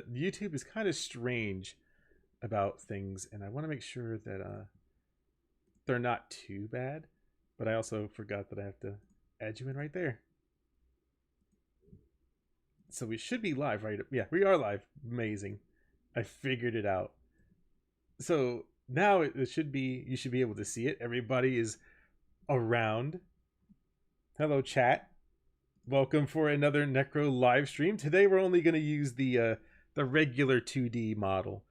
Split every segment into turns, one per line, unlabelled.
YouTube is kind of strange about things, and I want to make sure that they're not too bad. But I also forgot that I have to add you in right there. So we should be live, right? Yeah, we are live. Amazing. I figured it out. So now it should be, you should be able to see it. Everybody is around. Hello, chat. Welcome for another NECRO live stream. Today we're only going to use the regular 2D model.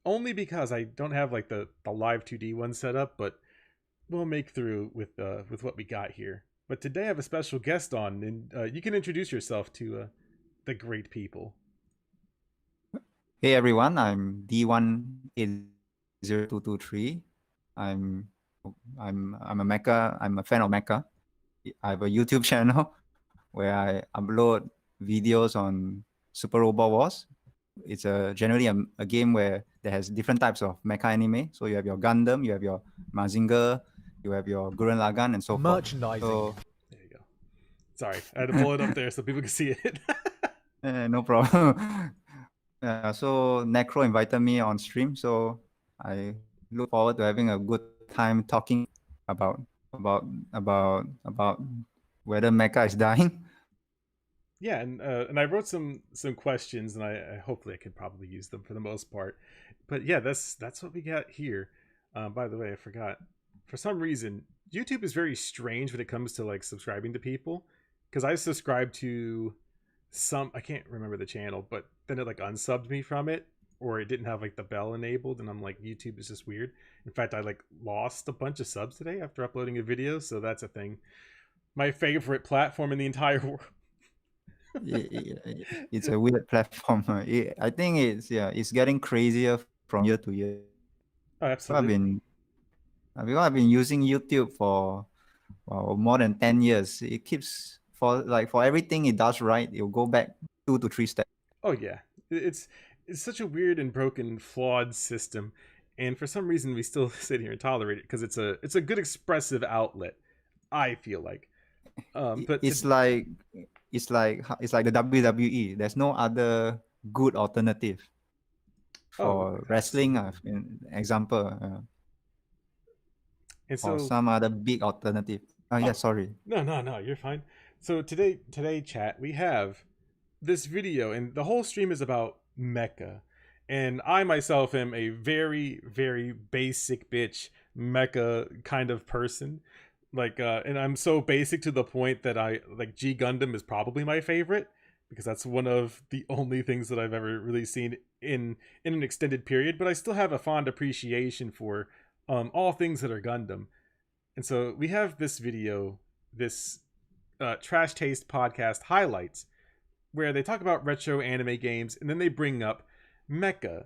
Only because I don't have like the live 2D one set up, but we'll make through with what we got here. But today I have a special guest on, and you can introduce yourself to the great people.
Hey everyone, I'm D18023. I'm a Mecha. I'm a fan of Mecha. I have a YouTube channel where I upload videos on Super Robot Wars. It's generally a game where there has different types of mecha anime. So you have your Gundam, you have your Mazinger, you have your Gurren Lagann, and so forth.
Merchandising.
So,
there you go. Sorry, I had to pull it up there so people can see it.
no problem. So NECRO invited me on stream, so I look forward to having a good time talking about whether mecha is dying.
Yeah, and I wrote some questions, and I hopefully I could probably use them for the most part. But yeah, that's what we got here. By the way, I forgot. For some reason, YouTube is very strange when it comes to like subscribing to people, because I subscribed to some, I can't remember the channel, but then it like unsubbed me from it, or it didn't have like the bell enabled, and I'm like, YouTube is just weird. In fact, I like lost a bunch of subs today after uploading a video, so that's a thing. My favorite platform in the entire world.
It's a weird platform. I think it's getting crazier from year to year.
Oh, absolutely.
I've been using YouTube for more than 10 years. It keeps for everything it does right, it'll go back 2 to 3 steps.
Oh yeah, it's such a weird and broken, flawed system, and for some reason we still sit here and tolerate it because it's a good expressive outlet. I feel like, but
it's like the WWE. There's no other good alternative for wrestling. An example,
and so,
or some other big alternative. Yeah, sorry.
No, you're fine. So today, chat, we have this video, and the whole stream is about mecha, and I myself am a very, very basic bitch mecha kind of person. Like, and I'm so basic to the point that I like G Gundam is probably my favorite, because that's one of the only things that I've ever really seen in an extended period. But I still have a fond appreciation for all things that are Gundam. And so we have this video, this Trash Taste podcast highlights, where they talk about retro anime games, and then they bring up mecha.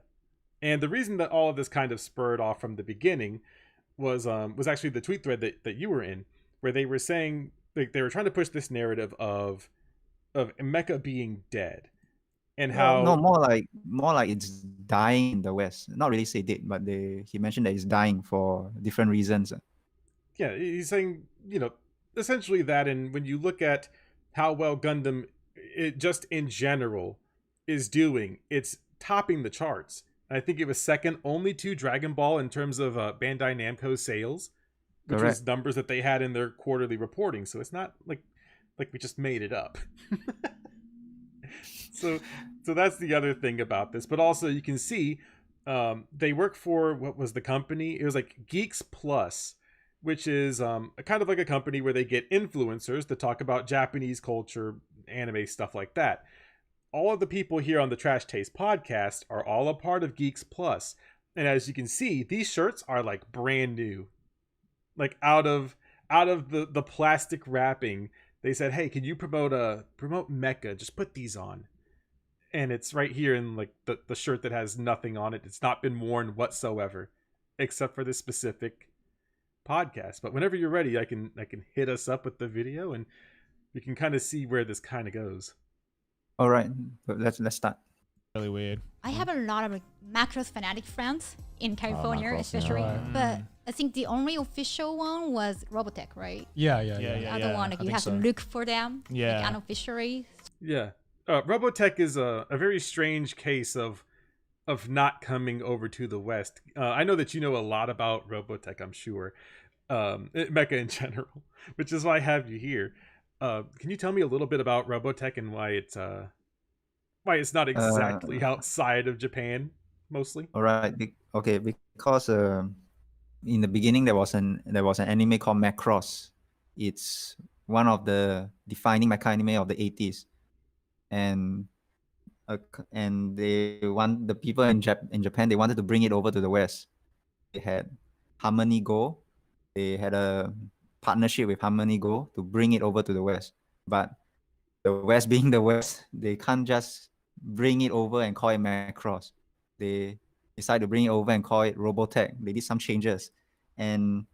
And the reason that all of this kind of spurred off from the beginning was actually the tweet thread that you were in, where they were saying, like, they were trying to push this narrative of mecha being dead, and how
more like it's dying in the West. Not really say dead, but he mentioned that it's dying for different reasons.
Yeah, he's saying, essentially that, and when you look at how well Gundam, it just in general, is doing, it's topping the charts. I think it was second only to Dragon Ball in terms of Bandai Namco sales, which
Correct.
was numbers that they had in their quarterly reporting. So it's not like we just made it up. So that's the other thing about this. But also you can see they work for, what was the company? It was like Geeks Plus, which is kind of like a company where they get influencers to talk about Japanese culture, anime, stuff like that. All of the people here on the Trash Taste podcast are all a part of Geeks Plus. And as you can see, these shirts are like brand new. Like out of the plastic wrapping, they said, "Hey, can you promote Mecha? Just put these on." And it's right here in like the shirt that has nothing on it. It's not been worn whatsoever, except for this specific podcast. But whenever you're ready, I can hit us up with the video, and we can kind of see where this kind of goes.
All right, let's start.
Really weird.
I have a lot of Macross fanatic friends in California, especially. But I think the only official one was Robotech, right?
Yeah.
The other one, like, you have to look for them.
Yeah.
Like, unofficially.
Yeah. Robotech is a very strange case of not coming over to the West. I know that you know a lot about Robotech, I'm sure, Mecha in general, which is why I have you here. Can you tell me a little bit about Robotech and why it's not exactly outside of Japan, mostly?
All right. Okay, because in the beginning there was an anime called Macross. It's one of the defining mecha anime of the 80s, and the people in Japan, they wanted to bring it over to the West. They had Harmony Go. They had a partnership with Harmony Go to bring it over to the West. But the West being the West, they can't just bring it over and call it Macross. They decided to bring it over and call it Robotech. They did some changes, and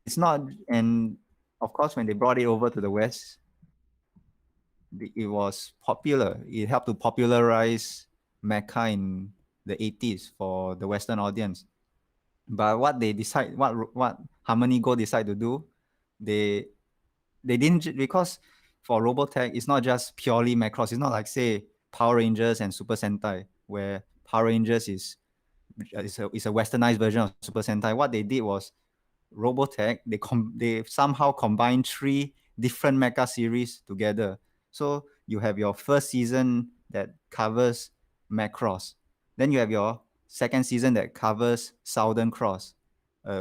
it's not. And of course, when they brought it over to the West, it was popular. It helped to popularize mecha in the 80s for the Western audience. But what Harmony Go decide to do, they didn't, because for Robotech, it's not just purely Macross. It's not like, say, Power Rangers and Super Sentai, where Power Rangers is a westernized version of Super Sentai. What they did was Robotech, they somehow combined 3 different mecha series together. So you have your first season that covers Macross. Then you have your second season that covers Southern Cross,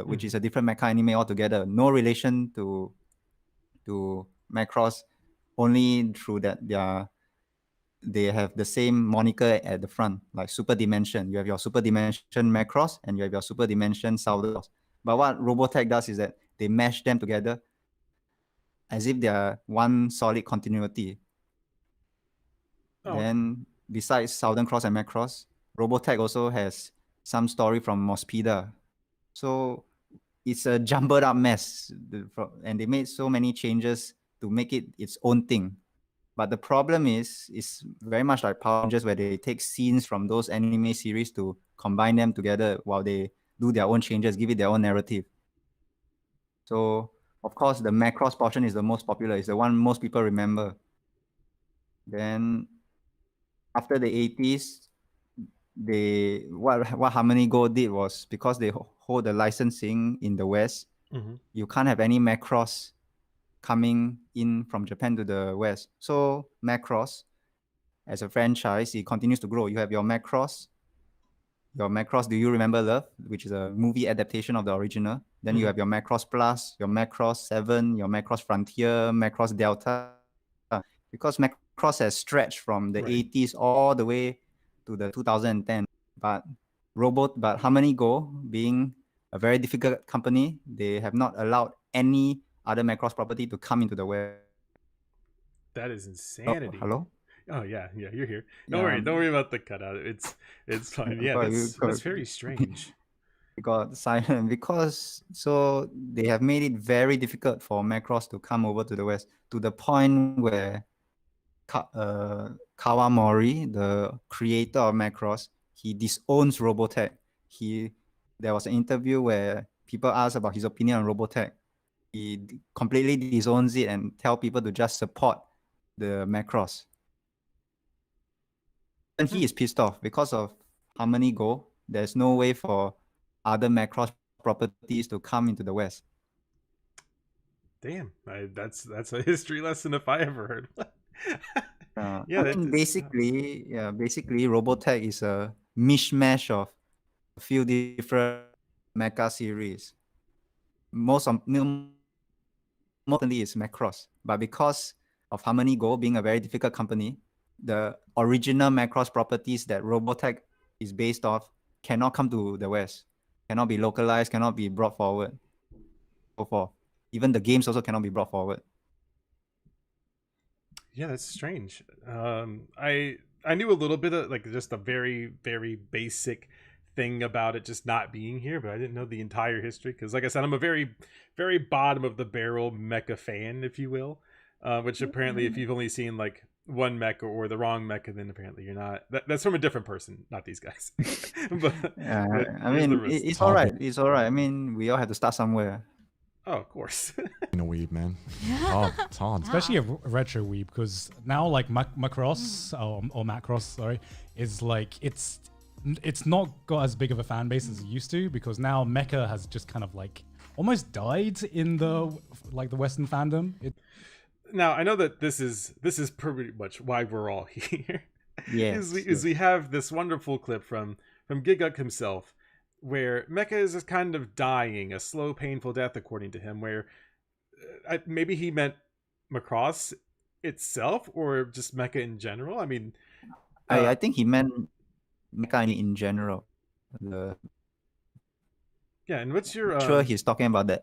which is a different mecha anime altogether. No relation to Macross, only through that they have the same moniker at the front, like Super Dimension. You have your Super Dimension Macross and you have your Super Dimension Southern Cross. But what Robotech does is that they mash them together as if they are one solid continuity. Then besides Southern Cross and Macross, Robotech also has some story from Mospida. So it's a jumbled up mess, and they made so many changes to make it its own thing. But the problem is, it's very much like Power Rangers, where they take scenes from those anime series to combine them together while they do their own changes, give it their own narrative. So, of course, the Macross portion is the most popular. It's the one most people remember. Then, after the 80s, what Harmony Go did was, because they hold the licensing in the West, you can't have any Macross coming in from Japan to the West. So Macross, as a franchise, it continues to grow. You have your Macross, Do You Remember Love, which is a movie adaptation of the original. Then you have your Macross Plus, your Macross 7, your Macross Frontier, Macross Delta. Because Macross has stretched from the 80s all the way to the 2010. But Harmony Go, being a very difficult company, they have not allowed any other Macross property to come into the web.
That is insanity.
Hello?
Oh yeah, you're here. Don't worry about the cutout. It's fine. Yeah, that's very strange.
It got silent because they have made it very difficult for Macross to come over to the West, to the point where Kawamori, the creator of Macross, he disowns Robotech. There was an interview where people asked about his opinion on Robotech. He completely disowns it and tell people to just support the Macross. And he is pissed off because of Harmony Go. There's no way for other Macross properties to come into the West.
Damn, that's a history lesson if I ever heard one.
Basically, Robotech is a mishmash of a few different mecha series. Mostly is Macross, but because of Harmony Go being a very difficult company, the original Macross properties that Robotech is based off cannot come to the West, cannot be localized, cannot be brought forward. So forth. Even the games also cannot be brought forward.
Yeah, that's strange. I knew a little bit of just a very, very basic thing about it just not being here, but I didn't know the entire history because, like I said, I'm a very, very bottom of the barrel mecha fan, if you will. Which apparently, if you've only seen like one mecha or the wrong mecha, then apparently you're not. That's from a different person, not these guys.
But I mean, it's all right. It's all right. I mean, we all have to start somewhere.
Oh, of course.
In a weeb, man. It's hard.
Especially a retro weeb, because now like Macross or Macross, sorry, is like it's not got as big of a fan base as it used to, because now Mecha has just kind of like almost died in the like the Western fandom.
Now I know that this is pretty much why we're all here.
Yes,
is we have this wonderful clip from Giguk himself, where Mecha is just kind of dying a slow, painful death, according to him. Where maybe he meant Macross itself, or just Mecha in general. I mean,
I think he meant Mecha in general.
Yeah, and what's your?
Sure, he's talking about the.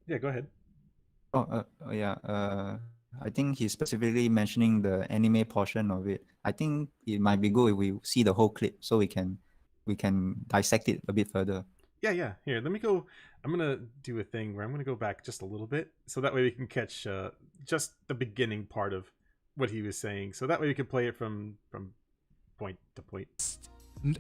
Yeah, go ahead.
Yeah. I think he's specifically mentioning the anime portion of it. I think it might be good if we see the whole clip so we can dissect it a bit further.
Yeah. Here, let me go. I'm gonna do a thing where I'm gonna go back just a little bit, so that way we can catch just the beginning part of what he was saying. So that way we can play it from point to point.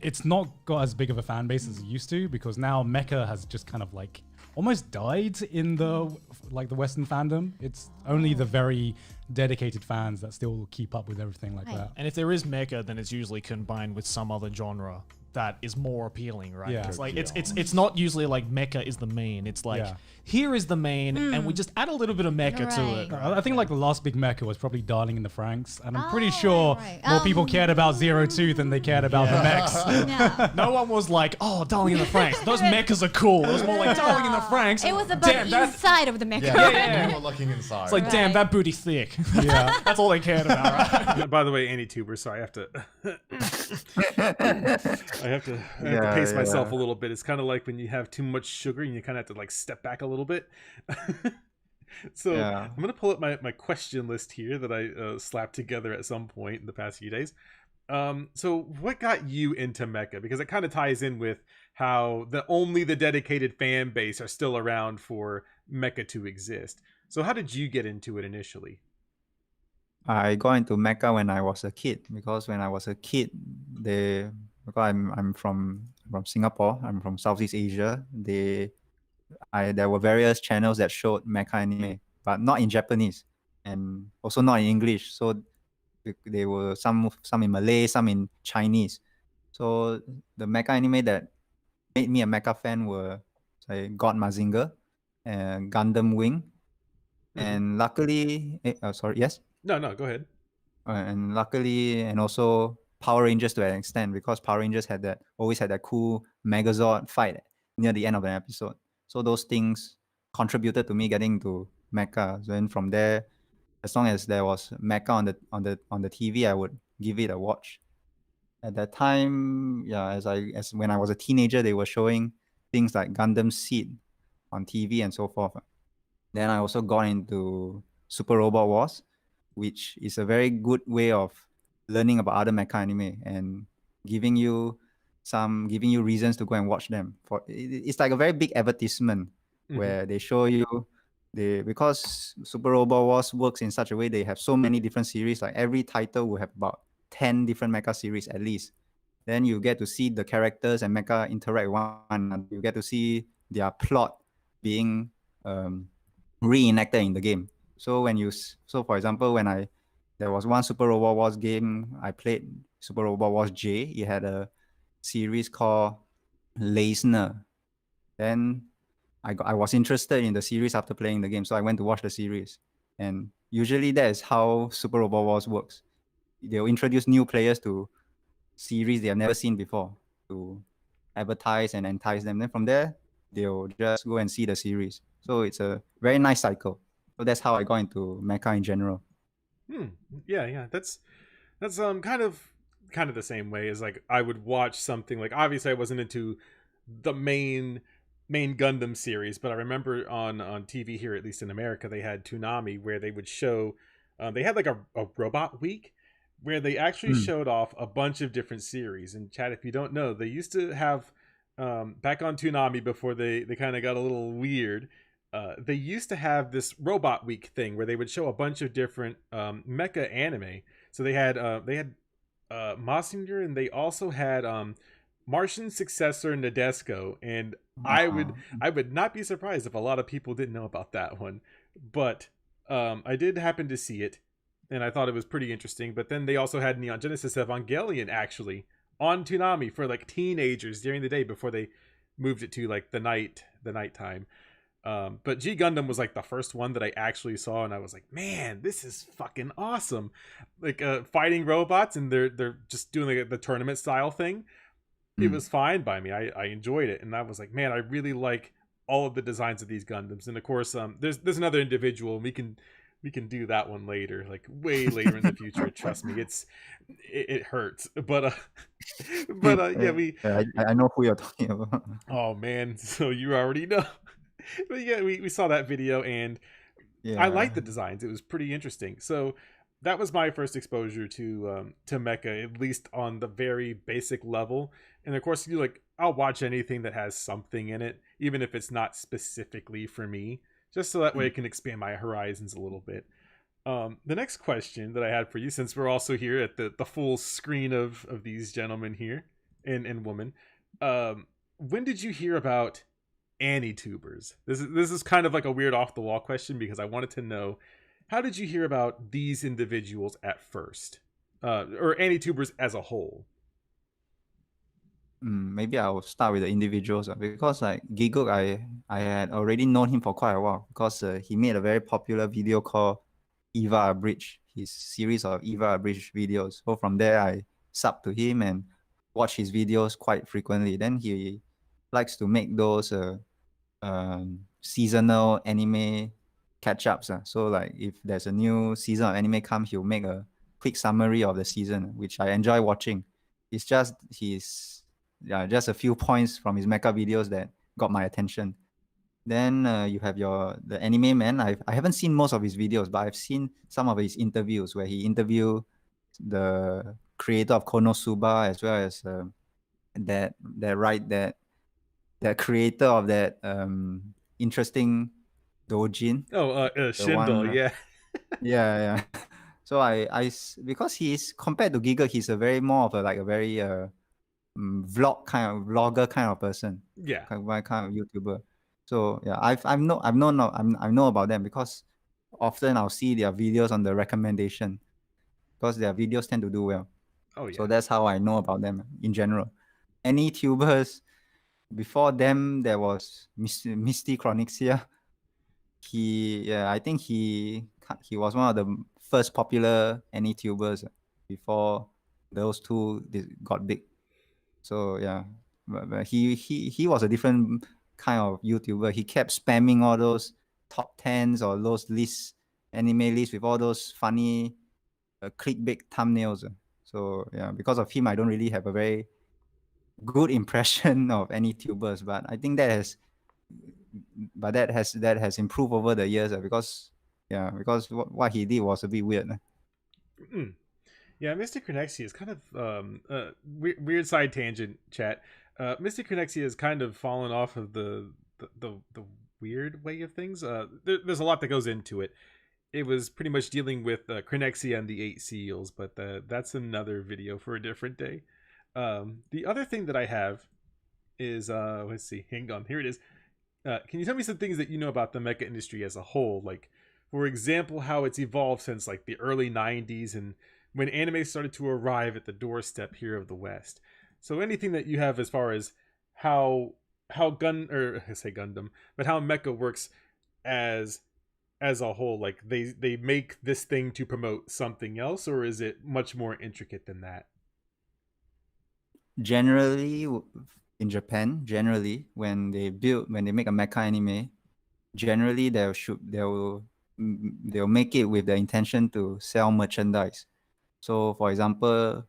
It's not got as big of a fan base as it used to, because now Mecha has just kind of like almost died in the like the Western fandom. It's only the very dedicated fans that still keep up with everything like that.
And if there is Mecha, then it's usually combined with some other genre that is more appealing, right?
Yeah.
It's like it's not usually like Mecha is the main. It's like here is the main, and we just add a little bit of Mecha to it.
I think like the last big Mecha was probably Darling in the Franxx, and I'm pretty
Oh,
sure
right.
more people cared about Zero Two than they cared about the mechs.
Yeah.
No one was like, oh, Darling in the Franxx. Those mechas are cool. It was more like Darling in the Franxx.
It was about
damn,
the inside of the mecha.
Yeah, you were looking inside.
It's like, damn, that booty thick.
Yeah.
That's all they cared about, right?
By the way, any tuber, so I have to I have to pace myself a little bit. It's kind of like when you have too much sugar and you kind of have to like step back a little bit. So I'm gonna pull up my question list here that I slapped together at some point in the past few days. So what got you into Mecha? Because it kind of ties in with how only the dedicated fan base are still around for Mecha to exist. So how did you get into it initially?
I got into Mecha when I was a kid, because when I was a kid, because I'm from Singapore, I'm from Southeast Asia. There were various channels that showed Mecha anime, but not in Japanese and also not in English. So they were some in Malay, some in Chinese. So the Mecha anime that made me a Mecha fan were God Mazinger and Gundam Wing. And luckily, sorry, yes?
No, go ahead.
And luckily, and also Power Rangers to an extent, because Power Rangers always had that cool Megazord fight near the end of an episode. So those things contributed to me getting to Mecha. So then from there, as long as there was Mecha on the TV, I would give it a watch. At that time, as when I was a teenager, they were showing things like Gundam Seed on TV and so forth. Then I also got into Super Robot Wars, which is a very good way of learning about other mecha anime and giving you reasons to go and watch them. It's like a very big advertisement where they show you because Super Robot Wars works in such a way, they have so many different series. Like every title will have about 10 different mecha series at least. Then you get to see the characters and mecha interact with one another. You get to see their plot being reenacted in the game. So for example, when there was one Super Robot Wars game, I played Super Robot Wars J. It had a series called Leisner. Then I was interested in the series after playing the game, so I went to watch the series. And usually that is how Super Robot Wars works. They'll introduce new players to series they have never seen before to advertise and entice them. Then from there, they'll just go and see the series. So it's a very nice cycle. So that's how I got into Mecha in general.
Yeah. That's kind of the same way as like I would watch something like, obviously I wasn't into the main Gundam series, but I remember on TV here, at least in America, they had Toonami where they would show they had like a robot week where they actually showed off a bunch of different series. And Chad, if you don't know, they used to have back on Toonami before they kind of got a little weird. They used to have this robot week thing where they would show a bunch of different mecha anime. So they had Mazinger, and they also had Martian successor Nadesco, and I would not be surprised if a lot of people didn't know about that one. But I did happen to see it, and I thought it was pretty interesting. But then they also had Neon Genesis Evangelion actually on Toonami for like teenagers during the day before they moved it to like the nighttime. But G Gundam was like the first one that I actually saw, and I was like, man, this is fucking awesome. Like fighting robots, and they're just doing like the tournament style thing. It was fine by me. I enjoyed it, and I was like, man, I really like all of the designs of these Gundams. And of course, there's another individual, and we can do that one later, like way later in the future. Trust me, it hurts, but yeah,
I know who you're talking about.
Oh man, so you already know. But yeah, we saw that video, and
Yeah.
I liked the designs. It was pretty interesting. So that was my first exposure to mecha, at least on the very basic level. And of course, I'll watch anything that has something in it, even if it's not specifically for me, just so that way it can expand my horizons a little bit. The next question that I had for you, since we're also here at the full screen of these gentlemen here and woman, when did you hear about AniTubers? This is kind of like a weird off the wall question, because I wanted to know, how did you hear about these individuals at first, or AniTubers as a whole?
Maybe I'll start with the individuals, because like Giguk, I had already known him for quite a while, because he made a very popular video called Eva Abridged, his series of Eva Abridged videos. So from there, I subbed to him and watch his videos quite frequently. Then he likes to make those seasonal anime catch-ups. So like if there's a new season of anime come, he'll make a quick summary of the season, which I enjoy watching. It's just just a few points from his mecha videos that got my attention. Then you have the Anime Man. I haven't seen most of his videos, but I've seen some of his interviews where he interviewed the creator of Konosuba, as well as that creator of that interesting doujin.
Shindle, yeah.
Yeah. So I because he's, compared to Giga, he's a very more of a very vlogger kind of person.
Yeah.
My kind of YouTuber. So yeah, I know about them, because often I'll see their videos on the recommendation, because their videos tend to do well.
Oh yeah.
So that's how I know about them in general. Any tubers before them, there was Misty Chronixia. I think he was one of the first popular AniTubers before those two got big. So yeah, but he was a different kind of YouTuber. He kept spamming all those top 10s or those lists, anime lists, with all those funny clickbait thumbnails. So yeah, because of him, I don't really have a very good impression of AniTubers, but I think that has improved over the years, because what he did was a bit weird.
Yeah, Mystic Connexia is kind of weird side tangent, chat. Mystic Connexia has kind of fallen off of the weird way of things. There's a lot that goes into it. It was pretty much dealing with Connexia and the 8 seals, but that's another video for a different day. The other thing that I have is let's see, hang on, here it is. Can you tell me some things that you know about the mecha industry as a whole? Like, for example, how it's evolved since like the early 90s, and when anime started to arrive at the doorstep here of the West. So anything that you have as far as how Gundam, but how mecha works as a whole, like they make this thing to promote something else, or is it much more intricate than that?
Generally, in Japan, when they make a mecha anime, generally they'll make it with the intention to sell merchandise. So for example,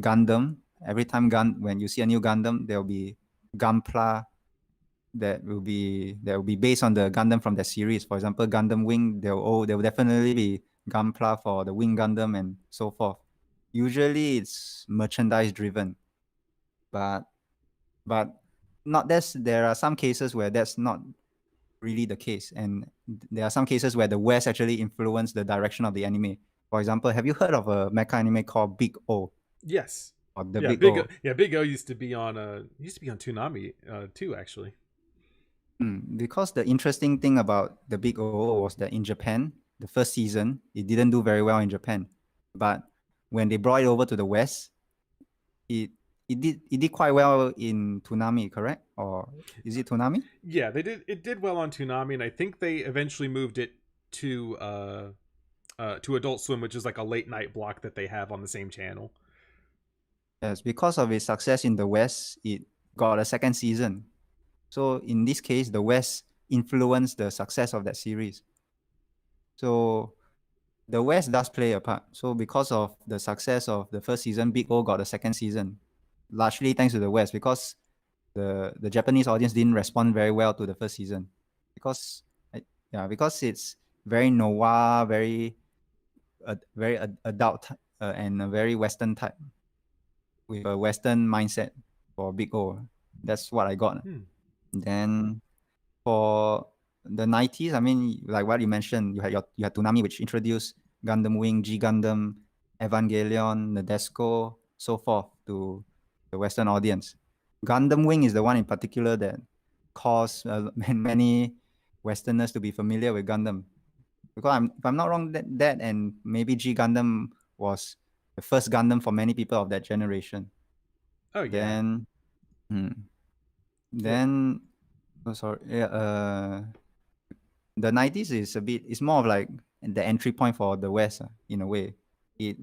Gundam, every time when you see a new Gundam, there'll be Gunpla that will be based on the Gundam from that series. For example, Gundam Wing, there will definitely be Gunpla for the Wing Gundam and so forth. Usually it's merchandise driven, but not there are some cases where that's not really the case, and there are some cases where the West actually influenced the direction of the anime. For example, have you heard of a mecha anime called Big O?
Yes.
or the
Yeah,
Big O.
Big O used to be on Toonami too, actually.
Because the interesting thing about the Big O was that in Japan, the first season, it didn't do very well in Japan. But when they brought it over to the West, it did quite well in Toonami, correct? Or is it Toonami?
Yeah, it did well on Toonami, and I think they eventually moved it to Adult Swim, which is like a late night block that they have on the same channel.
Yes, because of its success in the West, it got a second season. So in this case, the West influenced the success of that series. So the West does play a part. So because of the success of the first season, Big O got a second season, largely thanks to the West, because the Japanese audience didn't respond very well to the first season, because it's very noir, very adult, and a very Western type, with a Western mindset for Big O. That's what I got. Then for the 90s, I mean, like what you mentioned, you had Toonami, which introduced Gundam Wing, G Gundam, Evangelion, Nadesco, so forth to the Western audience. Gundam Wing is the one in particular that caused many Westerners to be familiar with Gundam. Because if I'm not wrong, that and maybe G Gundam was the first Gundam for many people of that generation.
Oh yeah.
Then oh sorry, the 90s it's more of like the entry point for the West, in a way.
It's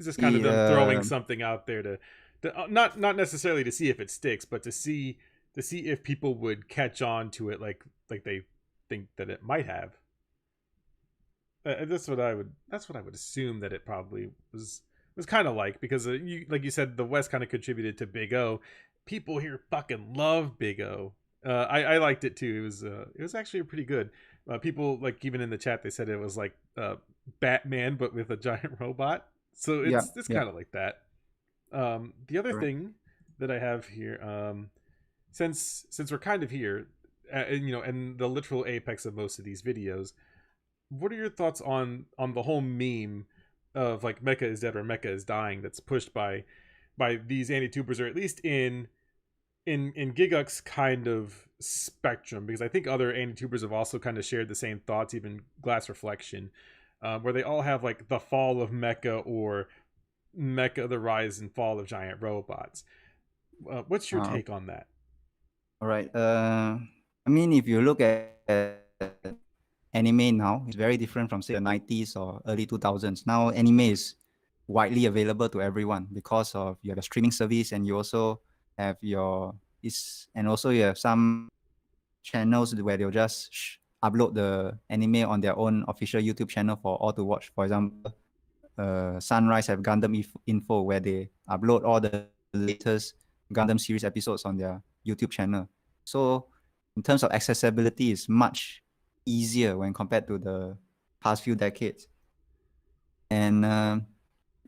just kind of them throwing something out there to not necessarily to see if it sticks, but to see if people would catch on to it like they think that it might have. That's what I would assume that it probably was kind of like, because like you said, the West kind of contributed to Big O. People here fucking love Big O. I liked it too. It was actually pretty good. People, like, even in the chat, they said it was like Batman but with a giant robot. So it's kind of like that. The other thing that I have here, since we're kind of here, and the literal apex of most of these videos, what are your thoughts on the whole meme of like Mecha is dead or Mecha is dying that's pushed by these anti-tubers, or at least in Giguk's kind of spectrum? Because I think other anti-tubers have also kind of shared the same thoughts, even Glass Reflection, where they all have like the fall of Mecha or Mecha, the rise and fall of giant robots. What's your take on that?
All right. I mean, if you look at anime now, it's very different from, say, the 90s or early 2000s. Now, anime is widely available to everyone because of you have a streaming service, and you also have you have some channels where they'll just upload the anime on their own official YouTube channel for all to watch. For example, Sunrise have Gundam Info, where they upload all the latest Gundam series episodes on their YouTube channel. So in terms of accessibility, it's much easier when compared to the past few decades. And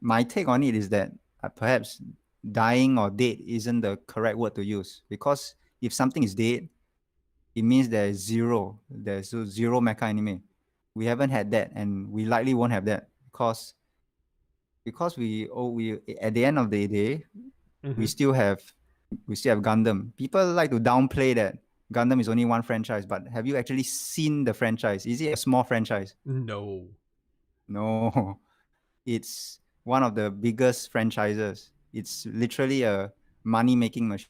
my take on it is that perhaps dying or dead isn't the correct word to use, because if something is dead, it means there's zero mecha anime. We haven't had that, and we likely won't have that, because we at the end of the day, we still have Gundam. People like to downplay that Gundam is only one franchise, but have you actually seen the franchise? Is it a small franchise?
No.
It's one of the biggest franchises. It's literally a money-making machine.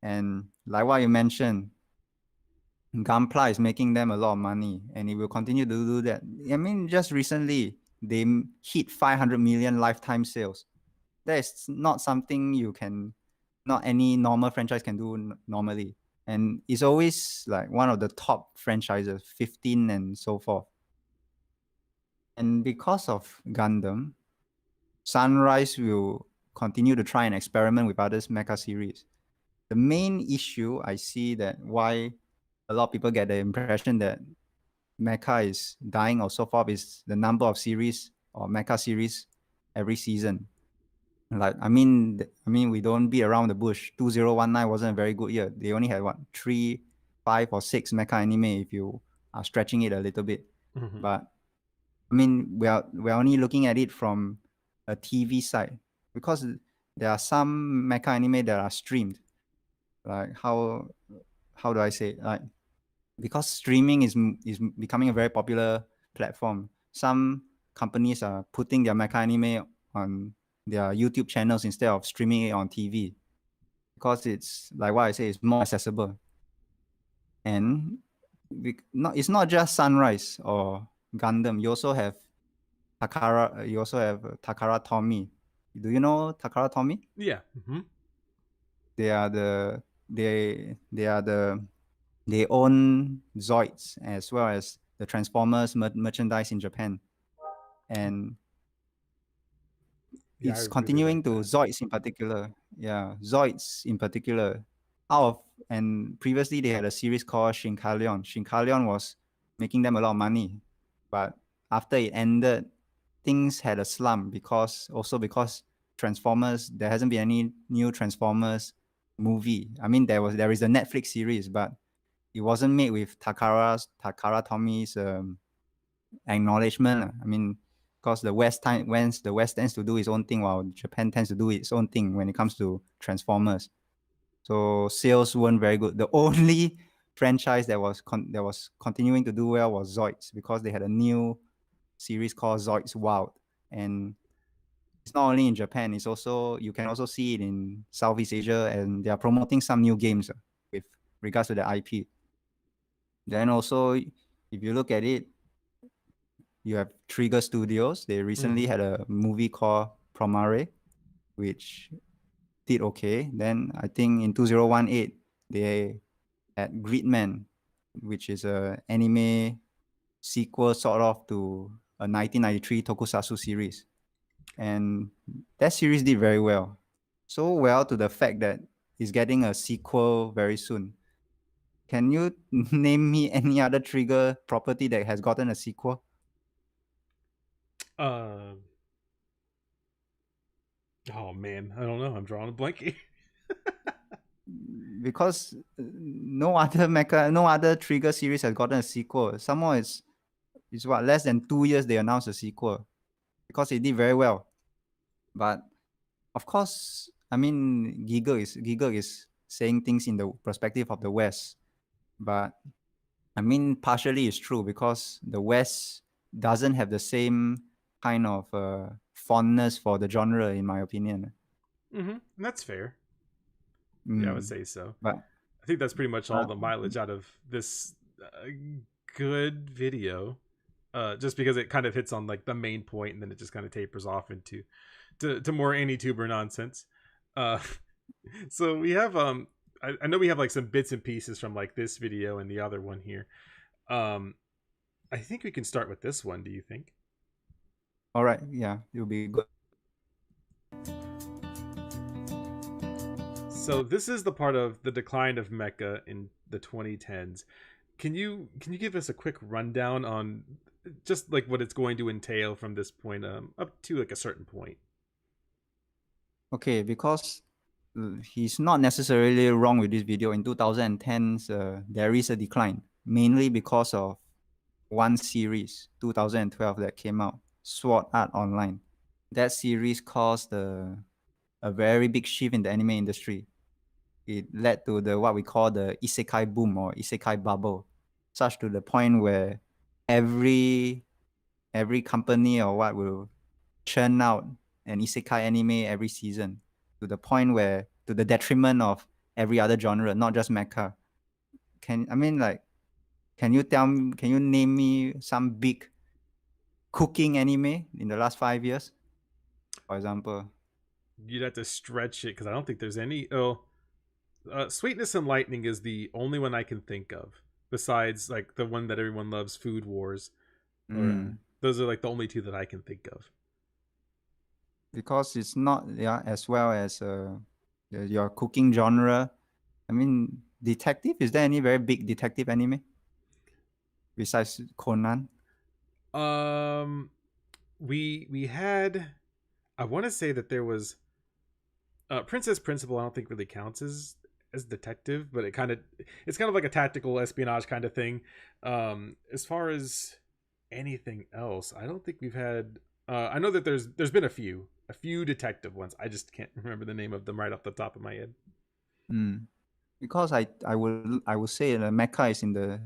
And like what you mentioned, Gunpla is making them a lot of money, and it will continue to do that. I mean, just recently, they hit 500 million lifetime sales. That is not something not any normal franchise can do normally. And it's always like one of the top franchises, 15 and so forth. And because of Gundam, Sunrise will continue to try and experiment with other mecha series. The main issue I see that why a lot of people get the impression that mecha is dying or so forth is the number of series or mecha series every season. Like, I mean, we don't beat around the bush. 2019 wasn't a very good year. They only had 3, 5, or 6 mecha anime if you are stretching it a little bit. But I mean, we're only looking at it from a TV side. because there are some mecha anime that are streamed. Like how do I say it? Like, because streaming is becoming a very popular platform. Some companies are putting their mecha anime on their YouTube channels instead of streaming it on TV, because it's like what I say, it's more accessible. And it's not just Sunrise or Gundam. You also have Takara. You also have Takara Tomy. Do you know Takara Tomy?
Yeah.
They are the they own Zoids as well as the Transformers merchandise in Japan, and
Yeah,
it's
I really
continuing
like
to
that.
Zoids in particular. Yeah, Zoids in particular. And previously they had a series called Shinkalion. Shinkalion was making them a lot of money, but after it ended, things had a slump because Transformers, there hasn't been any new Transformers movie. I mean, there is a Netflix series, but it wasn't made with Takara Tomy's acknowledgement. I mean, because the West tends to do its own thing, while Japan tends to do its own thing when it comes to Transformers. So sales weren't very good. The only franchise that was continuing to do well was Zoids, because they had a new series called Zoids Wild, and it's not only in Japan. It's also, you can also see it in Southeast Asia, and they are promoting some new games with regards to the IP. Then also, if you look at it, you have Trigger Studios. They recently had a movie called Promare, which did okay. Then I think in 2018, they had Gridman, which is a anime sequel sort of to a 1993 tokusatsu series. And that series did very well. So well to the fact that it's getting a sequel very soon. Can you name me any other Trigger property that has gotten a sequel?
Oh man, I don't know. I'm drawing a blank.
Because no other Trigger series has gotten a sequel. Somehow it's what, less than 2 years they announced a sequel, because it did very well. But of course, I mean, Giga is saying things in the perspective of the West, but I mean, partially it's true, because the West doesn't have the same kind of fondness for the genre, in my opinion.
That's fair. Yeah, I would say so.
But
I think that's pretty much all the mileage out of this good video, just because it kind of hits on like the main point, and then it just kind of tapers off into to more AnyTuber nonsense. So we have I know we have like some bits and pieces from like this video and the other one here. I think we can start with this one. Do you think?
All right, yeah, it'll be good.
So this is the part of the decline of Mecha in the 2010s. Can you give us a quick rundown on just like what it's going to entail from this point up to like a certain point?
Okay, because he's not necessarily wrong with this video. In 2010s, there is a decline, mainly because of one series, 2012, that came out, Sword Art Online. That series caused a very big shift in the anime industry. It led to what we call the isekai boom or isekai bubble, such to the point where every company or what will churn out an isekai anime every season, to the point where, to the detriment of every other genre, not just mecha. Can you name me some big cooking anime in the last 5 years, for example?
You'd have to stretch it because I don't think there's any. Sweetness and Lightning is the only one I can think of, besides like the one that everyone loves, Food Wars. Those are like the only two that I can think of.
Because it's not as well as your cooking genre. I mean, detective. Is there any very big detective anime besides Conan?
We had. I want to say that there was. Princess Principal. I don't think really counts as detective, but it's kind of like a tactical espionage kind of thing. As far as anything else, I don't think we've had. I know that there's been a few. a few detective ones. I just can't remember the name of them right off the top of my head.
Because I would say that Mecha is in the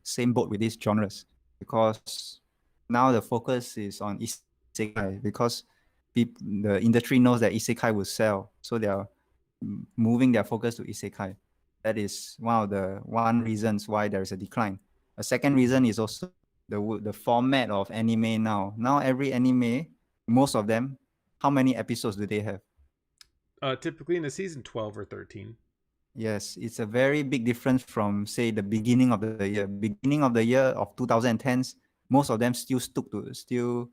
same boat with these genres, because now the focus is on isekai, because the industry knows that isekai will sell, so they are moving their focus to isekai. That is one reasons why there is a decline. A second reason is also the format of anime now. Now every anime, most of them, how many episodes do they have?
Typically in a season 12 or 13.
Yes, it's a very big difference from, say, the beginning of the year. Beginning of the year of 2010s, most of them still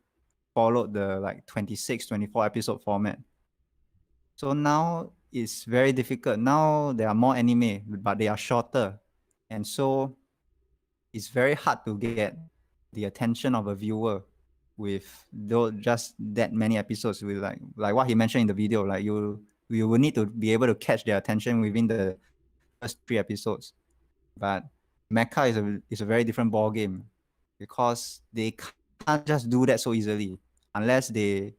followed the like 26, 24 episode format. So now it's very difficult. Now there are more anime, but they are shorter. And so it's very hard to get the attention of a viewer with just that many episodes. With like what he mentioned in the video, like you will need to be able to catch their attention within the first 3 episodes. But Mecha is a very different ball game, because they can't just do that so easily unless they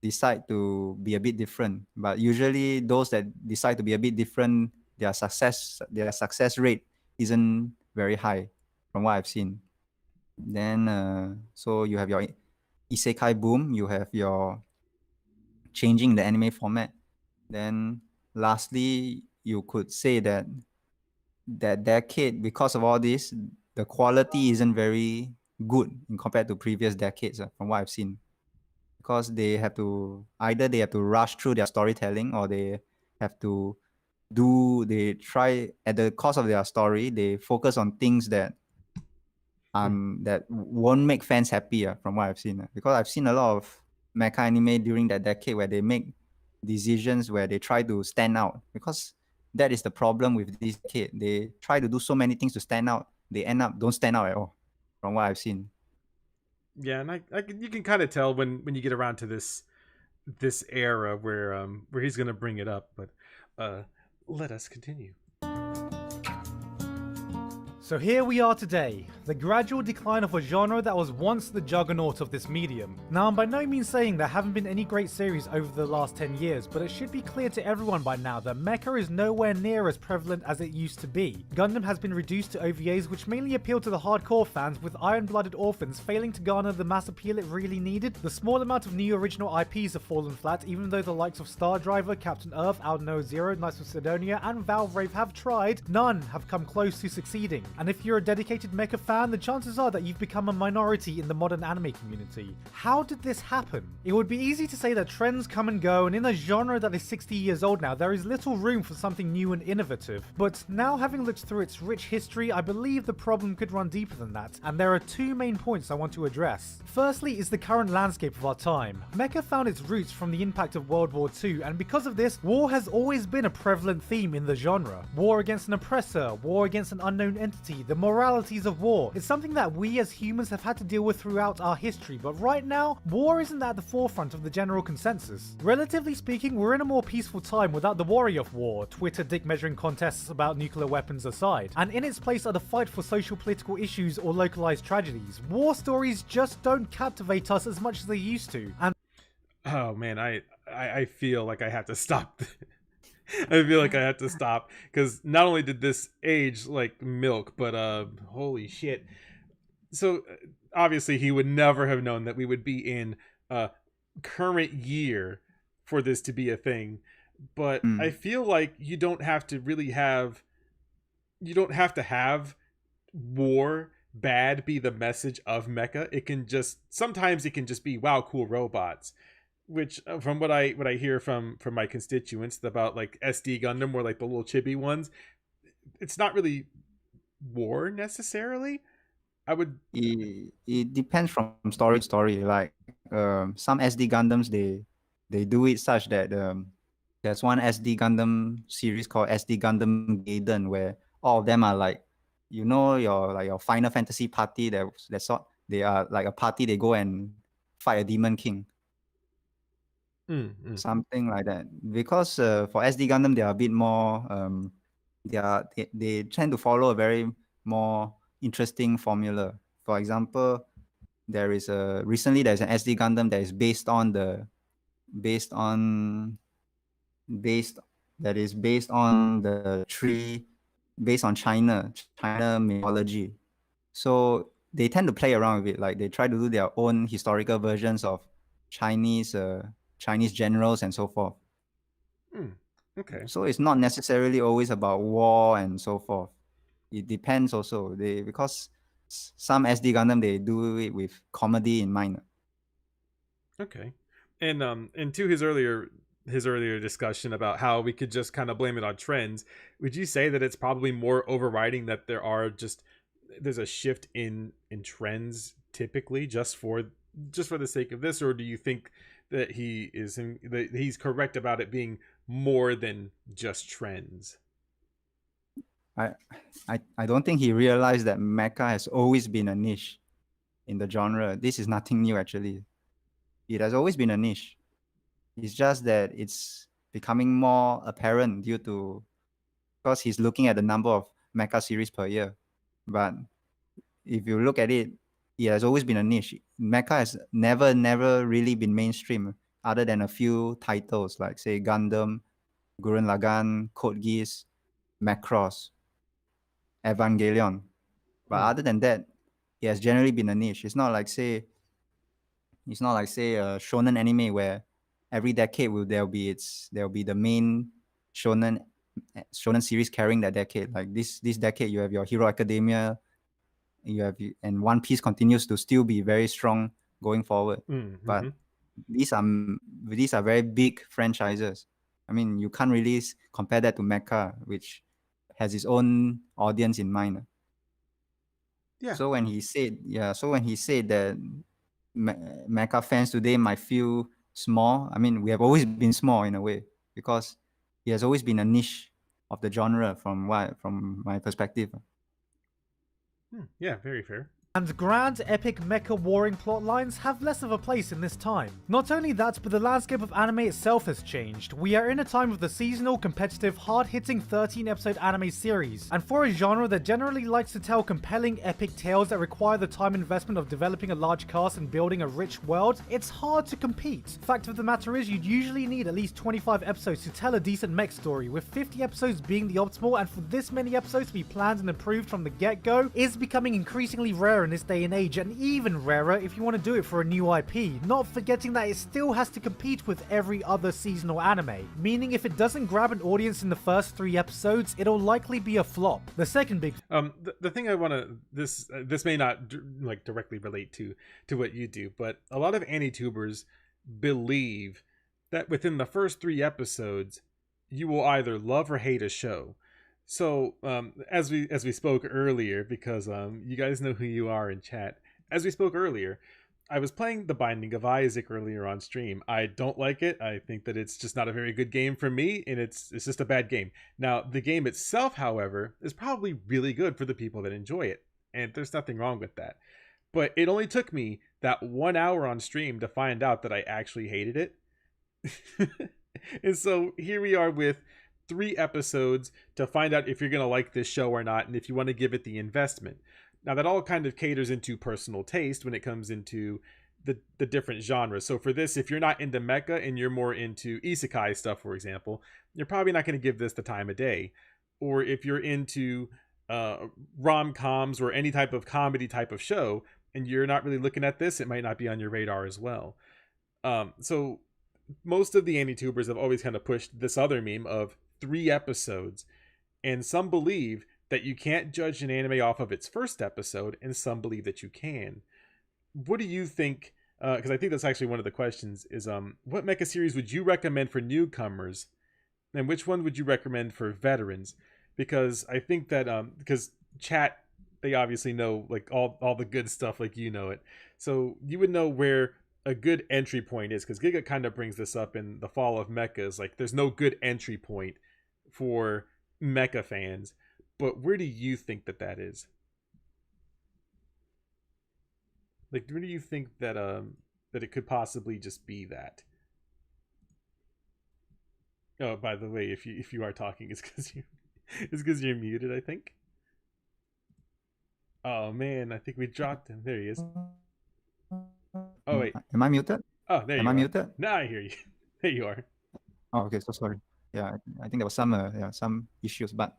decide to be a bit different. But usually those that decide to be a bit different, their success rate isn't very high from what I've seen. Then so you have your isekai boom, you have your changing the anime format. Then lastly, you could say that decade, because of all this, the quality isn't very good in compared to previous decades, from what I've seen. Because they have to rush through their storytelling, or they try at the cost of their story, they focus on things that that won't make fans happy, from what I've seen. Because I've seen a lot of mecha anime during that decade where they make decisions where they try to stand out, because that is the problem with this kid. They try to do so many things to stand out, they end up don't stand out at all, from what I've seen.
Yeah, and you can kind of tell when you get around to this era where he's gonna bring it up, but let us continue.
So here we are today, the gradual decline of a genre that was once the juggernaut of this medium. Now, I'm by no means saying there haven't been any great series over the last 10 years, but it should be clear to everyone by now that mecha is nowhere near as prevalent as it used to be. Gundam has been reduced to OVAs which mainly appeal to the hardcore fans, with Iron-Blooded Orphans failing to garner the mass appeal it really needed. The small amount of new original IPs have fallen flat, even though the likes of Star Driver, Captain Earth, Aldno Zero, Knights of Sidonia, and Valve Rave have tried, none have come close to succeeding. And if you're a dedicated mecha fan, the chances are that you've become a minority in the modern anime community. How did this happen? It would be easy to say that trends come and go, and in a genre that is 60 years old now, there is little room for something new and innovative. But now, having looked through its rich history, I believe the problem could run deeper than that, and there are 2 main points I want to address. Firstly is the current landscape of our time. Mecha found its roots from the impact of World War II, and because of this, war has always been a prevalent theme in the genre. War against an oppressor, war against an unknown entity, the moralities of war. It's something that we as humans have had to deal with throughout our history, but right now, war isn't at the forefront of the general consensus. Relatively speaking, we're in a more peaceful time without the worry of war, Twitter dick measuring contests about nuclear weapons aside, and in its place are the fight for social political issues or localized tragedies. War stories just don't captivate us as much as they used to, and
oh man, I feel like I have to stop. I feel like I have to stop, because not only did this age like milk, but holy shit. So obviously he would never have known that we would be in current year for this to be a thing. But I feel like you don't have to have war bad be the message of mecha. Sometimes it can just be, wow, cool robots. Which, from what I hear from my constituents about like SD Gundam, or like the little chibi ones, it's not really war necessarily.
It depends from story to story. Like some SD Gundams, they do it such that there's one SD Gundam series called SD Gundam Gaiden, where all of them are like, your Final Fantasy party. That's what they are, like a party. They go and fight a demon king. Something like that. Because for SD Gundam, they are a bit more they tend to follow a very more interesting formula. For example, there's an SD Gundam that is based on the based on based that is based on the tree, based on China mythology. So they tend to play around with it, like they try to do their own historical versions of Chinese Chinese generals and so forth.
Okay.
So it's not necessarily always about war and so forth. It depends also. Because some SD Gundam they do it with comedy in mind.
Okay. And to his earlier discussion about how we could just kind of blame it on trends, would you say that it's probably more overriding that there's a shift in trends typically just for the sake of this, or do you think that he's correct about it being more than just trends?
I don't think he realized that mecha has always been a niche in the genre. This is nothing new actually. It has always been a niche. It's just that it's becoming more apparent due to because he's looking at the number of mecha series per year. But if you look at it, it has always been a niche. Mecha has never really been mainstream other than a few titles like say Gundam, Gurren Lagann, Code Geass, Macross, Evangelion. But other than that, it has generally been a niche. It's not like say a shonen anime where every decade there'll be the main shonen series carrying that decade. Like this decade you have your Hero Academia, and One Piece continues to still be very strong going forward. But these are very big franchises. I mean, you can't really compare that to Mecha, which has its own audience in mind.
Yeah.
So when he said that Mecha fans today might feel small, I mean, we have always been small in a way because it has always been a niche of the genre from my perspective.
Yeah, very fair.
And grand, epic mecha warring plotlines have less of a place in this time. Not only that, but the landscape of anime itself has changed. We are in a time of the seasonal, competitive, hard-hitting 13-episode anime series, and for a genre that generally likes to tell compelling, epic tales that require the time investment of developing a large cast and building a rich world, it's hard to compete. Fact of the matter is, you'd usually need at least 25 episodes to tell a decent mech story, with 50 episodes being the optimal, and for this many episodes to be planned and approved from the get-go is becoming increasingly rare in this day and age, and even rarer if you want to do it for a new IP, not forgetting that it still has to compete with every other seasonal anime, meaning if it doesn't grab an audience in the first 3 episodes, it'll likely be a flop. The second big
the thing I want to this may not directly relate to what you do, but a lot of anti-tubers believe that within the first 3 episodes you will either love or hate a show. So as we spoke earlier, because you guys know who you are in chat, as we spoke earlier, I was playing The Binding of Isaac earlier on stream. I don't like it. I think that it's just not a very good game for me, and it's just a bad game. Now, the game itself, however, is probably really good for the people that enjoy it, and there's nothing wrong with that. But it only took me that 1 hour on stream to find out that I actually hated it. And so here we are with 3 episodes to find out if you're going to like this show or not, and if you want to give it the investment. Now, that all kind of caters into personal taste when it comes into the different genres. So for this, if you're not into mecha and you're more into isekai stuff, for example, you're probably not going to give this the time of day. Or if you're into rom-coms or any type of comedy type of show and you're not really looking at this, it might not be on your radar as well. So most of the anti-tubers have always kind of pushed this other meme of 3 episodes, and some believe that you can't judge an anime off of its first episode, and some believe that you can. What do you think? Because I think that's actually one of the questions is what mecha series would you recommend for newcomers, and which one would you recommend for veterans? Because I think that because chat, they obviously know like all the good stuff like you know it, so you would know where a good entry point is, because Giga kind of brings this up in the fall of mechas. Like there's no good entry point for mecha fans, but where do you think that is? Like, where do you think that that it could possibly just be that? Oh, by the way, if you are talking, it's because you're muted, I think. Oh man, I think we dropped him. There he is. Oh wait,
Am I muted?
oh there you
Am I
are.
muted?
Now I hear you. There you are.
Oh, okay. So sorry. Yeah, I think there was some issues, but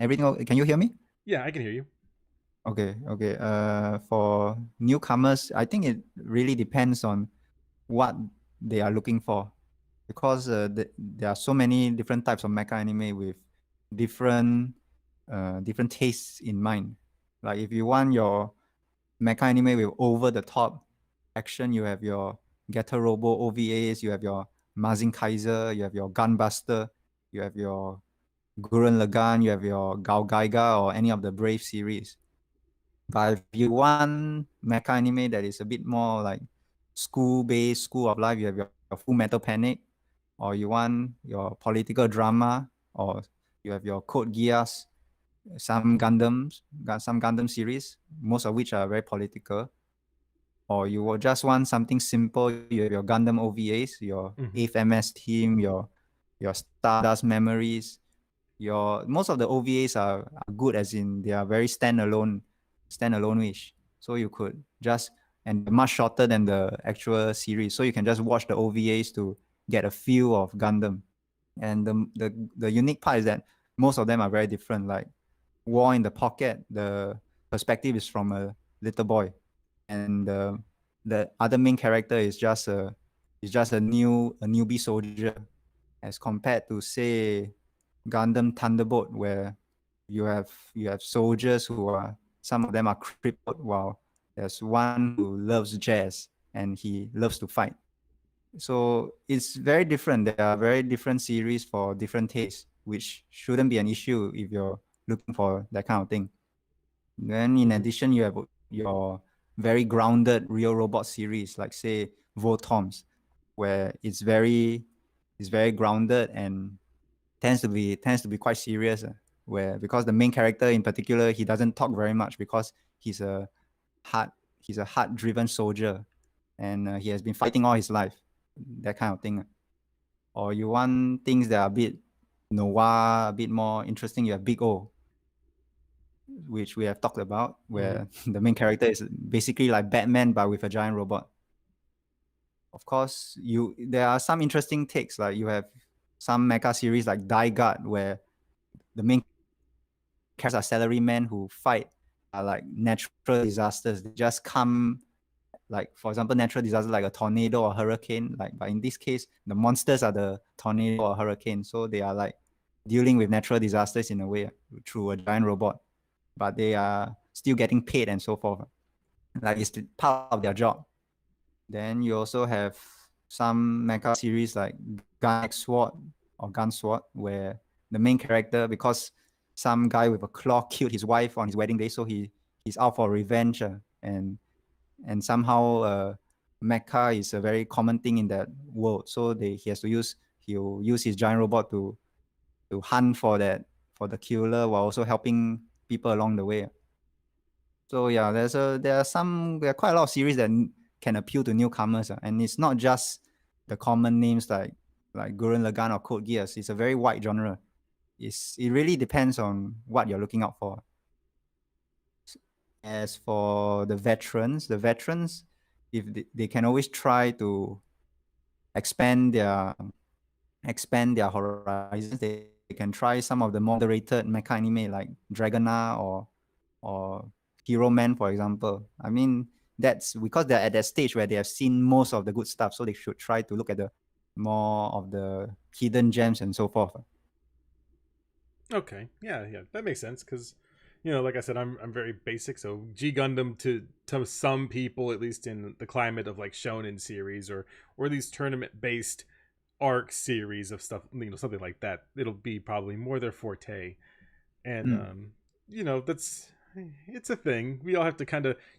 everything. Can you hear me?
Yeah, I can hear you.
Okay. Okay. For newcomers, I think it really depends on what they are looking for, because there are so many different types of mecha anime with different different tastes in mind. Like if you want your mecha anime with over the top action, you have your Getter Robo OVAs, you have your Mazin Kaiser, you have your Gunbuster, you have your Gurren Lagann, you have your Gao Gaiga or any of the Brave series. But if you want mecha anime that is a bit more like school-based, school of life, you have your Full Metal Panic, or you want your political drama, or you have your Code Geass, some Gundam series, most of which are very political. Or you will just want something simple, you have your Gundam OVAs, your 8th MS team, your Stardust Memories. Most of the OVAs are good, as in they are very standalone-ish. So you could just, and much shorter than the actual series. So you can just watch the OVAs to get a feel of Gundam. And the unique part is that most of them are very different. Like War in the Pocket, the perspective is from a little boy, and the other main character is just a newbie soldier, as compared to, say, Gundam Thunderbolt, where you have soldiers who are, some of them are crippled, while there's one who loves jazz and he loves to fight. So it's very different. There are very different series for different tastes, which shouldn't be an issue if you're looking for that kind of thing. Then in addition, you have your very grounded real robot series, like say Votoms, where it's very grounded and tends to be quite serious, where, because the main character in particular, he doesn't talk very much because he's a heart driven soldier, and he has been fighting all his life, that kind of thing. Or you want things that are a bit noir, a bit more interesting, you have Big O, which we have talked about, where the main character is basically like Batman but with a giant robot. Of course, there are some interesting takes, like you have some mecha series like Die Guard, where the main characters are salarymen who fight like natural disasters. They just come, like for example, natural disasters like a tornado or hurricane. But in this case, the monsters are the tornado or hurricane, so they are like dealing with natural disasters in a way through a giant robot, but they are still getting paid and so forth. Like it's part of their job. Then you also have some mecha series like Gun Sword or Gun Sword, where the main character, because some guy with a claw killed his wife on his wedding day, so he's out for revenge, and somehow mecha is a very common thing in that world. So he'll use his giant robot to hunt for the killer, while also helping people along the way. So yeah, there are quite a lot of series that can appeal to newcomers, and it's not just the common names like Gurren Lagann or Code Geass. It's a very wide genre. It really depends on what you're looking out for. As for the veterans, if they can always try to expand their horizons, they can try some of the moderated mecha anime like Dragonar or Hero Man, for example. I mean, that's because they're at that stage where they have seen most of the good stuff, so they should try to look at the more of the hidden gems and so forth.
Okay, yeah, that makes sense, because like I said, I'm very basic. So G Gundam to some people, at least in the climate of like shonen series or these tournament based arc series of stuff, something like that, it'll be probably more their forte. And it's a thing. We all have to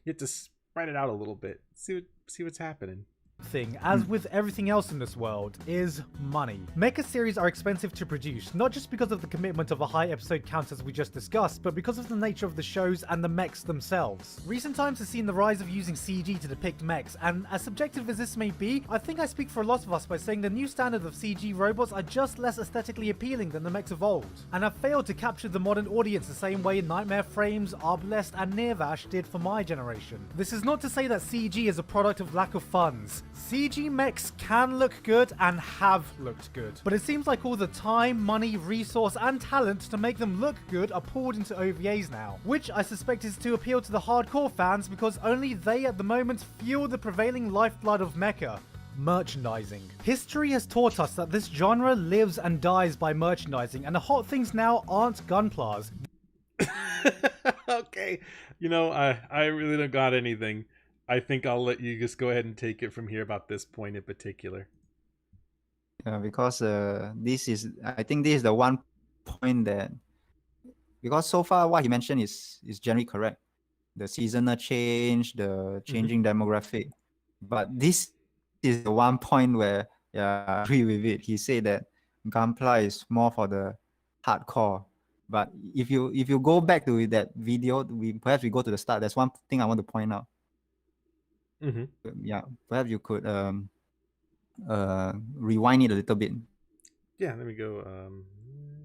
you have to spread it out a little bit, see what's happening.
Thing, as with everything else in this world, is money. Mecha series are expensive to produce, not just because of the commitment of a high episode count as we just discussed, but because of the nature of the shows and the mechs themselves. Recent times have seen the rise of using CG to depict mechs, and as subjective as this may be, I think I speak for a lot of us by saying the new standard of CG robots are just less aesthetically appealing than the mechs of old, and have failed to capture the modern audience the same way Nightmare Frames, Arbalest, and Nirvash did for my generation. This is not to say that CG is a product of lack of funds. CG mechs can look good and have looked good, but it seems like all the time, money, resource, and talent to make them look good are poured into OVAs now, which I suspect is to appeal to the hardcore fans because only they at the moment fuel the prevailing lifeblood of mecha. Merchandising. History has taught us that this genre lives and dies by merchandising, and the hot things now aren't gunplas.
Okay, you know, I really don't got anything. I think I'll let you just go ahead and take it from here about this point in particular.
Yeah, because I think this is the one point that, because so far what he mentioned is generally correct. The seasonal change, the changing demographic. But this is the one point where, yeah, I agree with it. He said that Gunpla is more for the hardcore. But if you go back to that video, perhaps we go to the start. There's one thing I want to point out. Yeah, perhaps you could rewind it a little bit.
Yeah, let me go.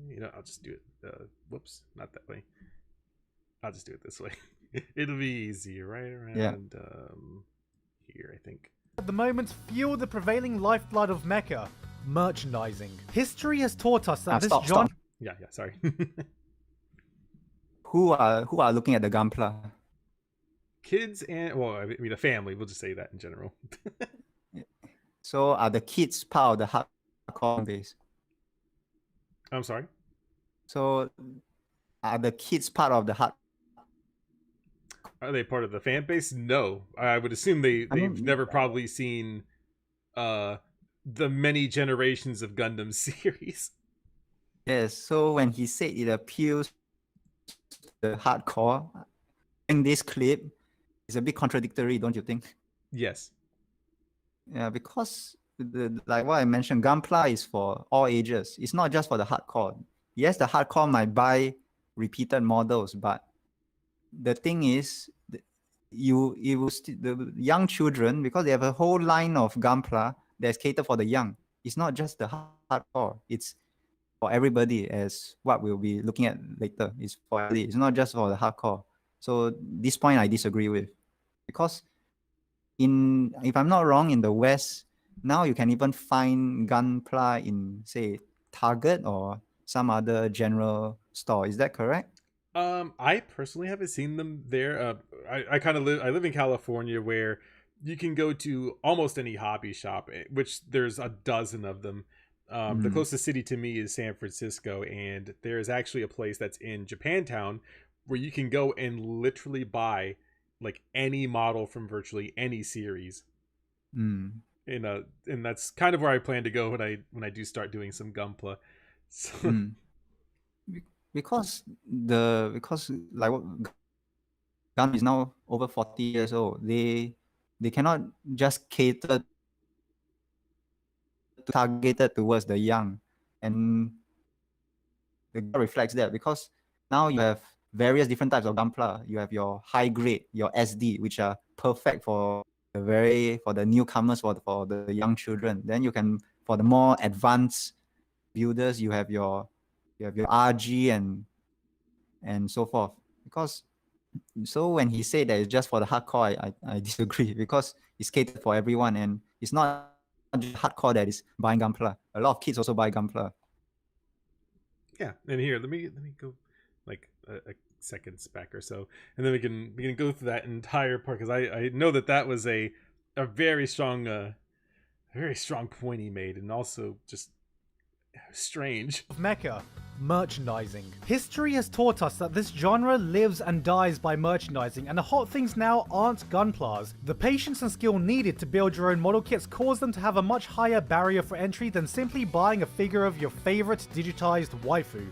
You know, I'll just do it. Whoops, not that way. I'll just do it this way. It'll be easier, right around here, I think.
At the moment, fuel the prevailing lifeblood of mecha. Merchandising. History has taught us that this genre.
Yeah, sorry.
Who are looking at the Gunpla?
Kids and, well, I mean, a family. We'll just say that in general.
So are the kids part of the hardcore base?
I'm sorry?
So are the kids part of the hard?
Are they part of the fan base? No. I would assume they've never probably seen the many generations of Gundam series.
Yes, so when he said it appeals to the hardcore, in this clip, it's a bit contradictory, don't you think?
Yes.
Yeah, because like what I mentioned, Gunpla is for all ages. It's not just for the hardcore. Yes, the hardcore might buy repeated models, but the thing is, the young children, because they have a whole line of Gunpla that's catered for the young. It's not just the hardcore. It's for everybody, as what we'll be looking at later. It's for everybody. It's not just for the hardcore. So this point I disagree with, because if I'm not wrong, in the West now you can even find Gunpla in, say, Target or some other general store. Is that correct?
I personally haven't seen them there. I live in California, where you can go to almost any hobby shop, which there's a dozen of them. The closest city to me is San Francisco, and there is actually a place that's in Japantown where you can go and literally buy like any model from virtually any series. And that's kind of where I plan to go when I do start doing some Gunpla. So
because like what Gun is now over 40 years old, they cannot just cater targeted towards the young, and the reflects that, because now you have various different types of Gunpla. You have your high grade, your SD, which are perfect for the newcomers, for the young children. Then you can, for the more advanced builders, you have your RG and so forth. So when he said that it's just for the hardcore, I disagree, because it's catered for everyone, and it's not just hardcore that is buying Gunpla. A lot of kids also buy Gunpla.
Yeah, and here let me go like a seconds back or so, and then we can go through that entire part, because I know that was a very strong point he made, and also just strange.
Mecha. Merchandising. History has taught us that this genre lives and dies by merchandising, and the hot things now aren't Gunplas. The patience and skill needed to build your own model kits cause them to have a much higher barrier for entry than simply buying a figure of your favorite digitized waifu.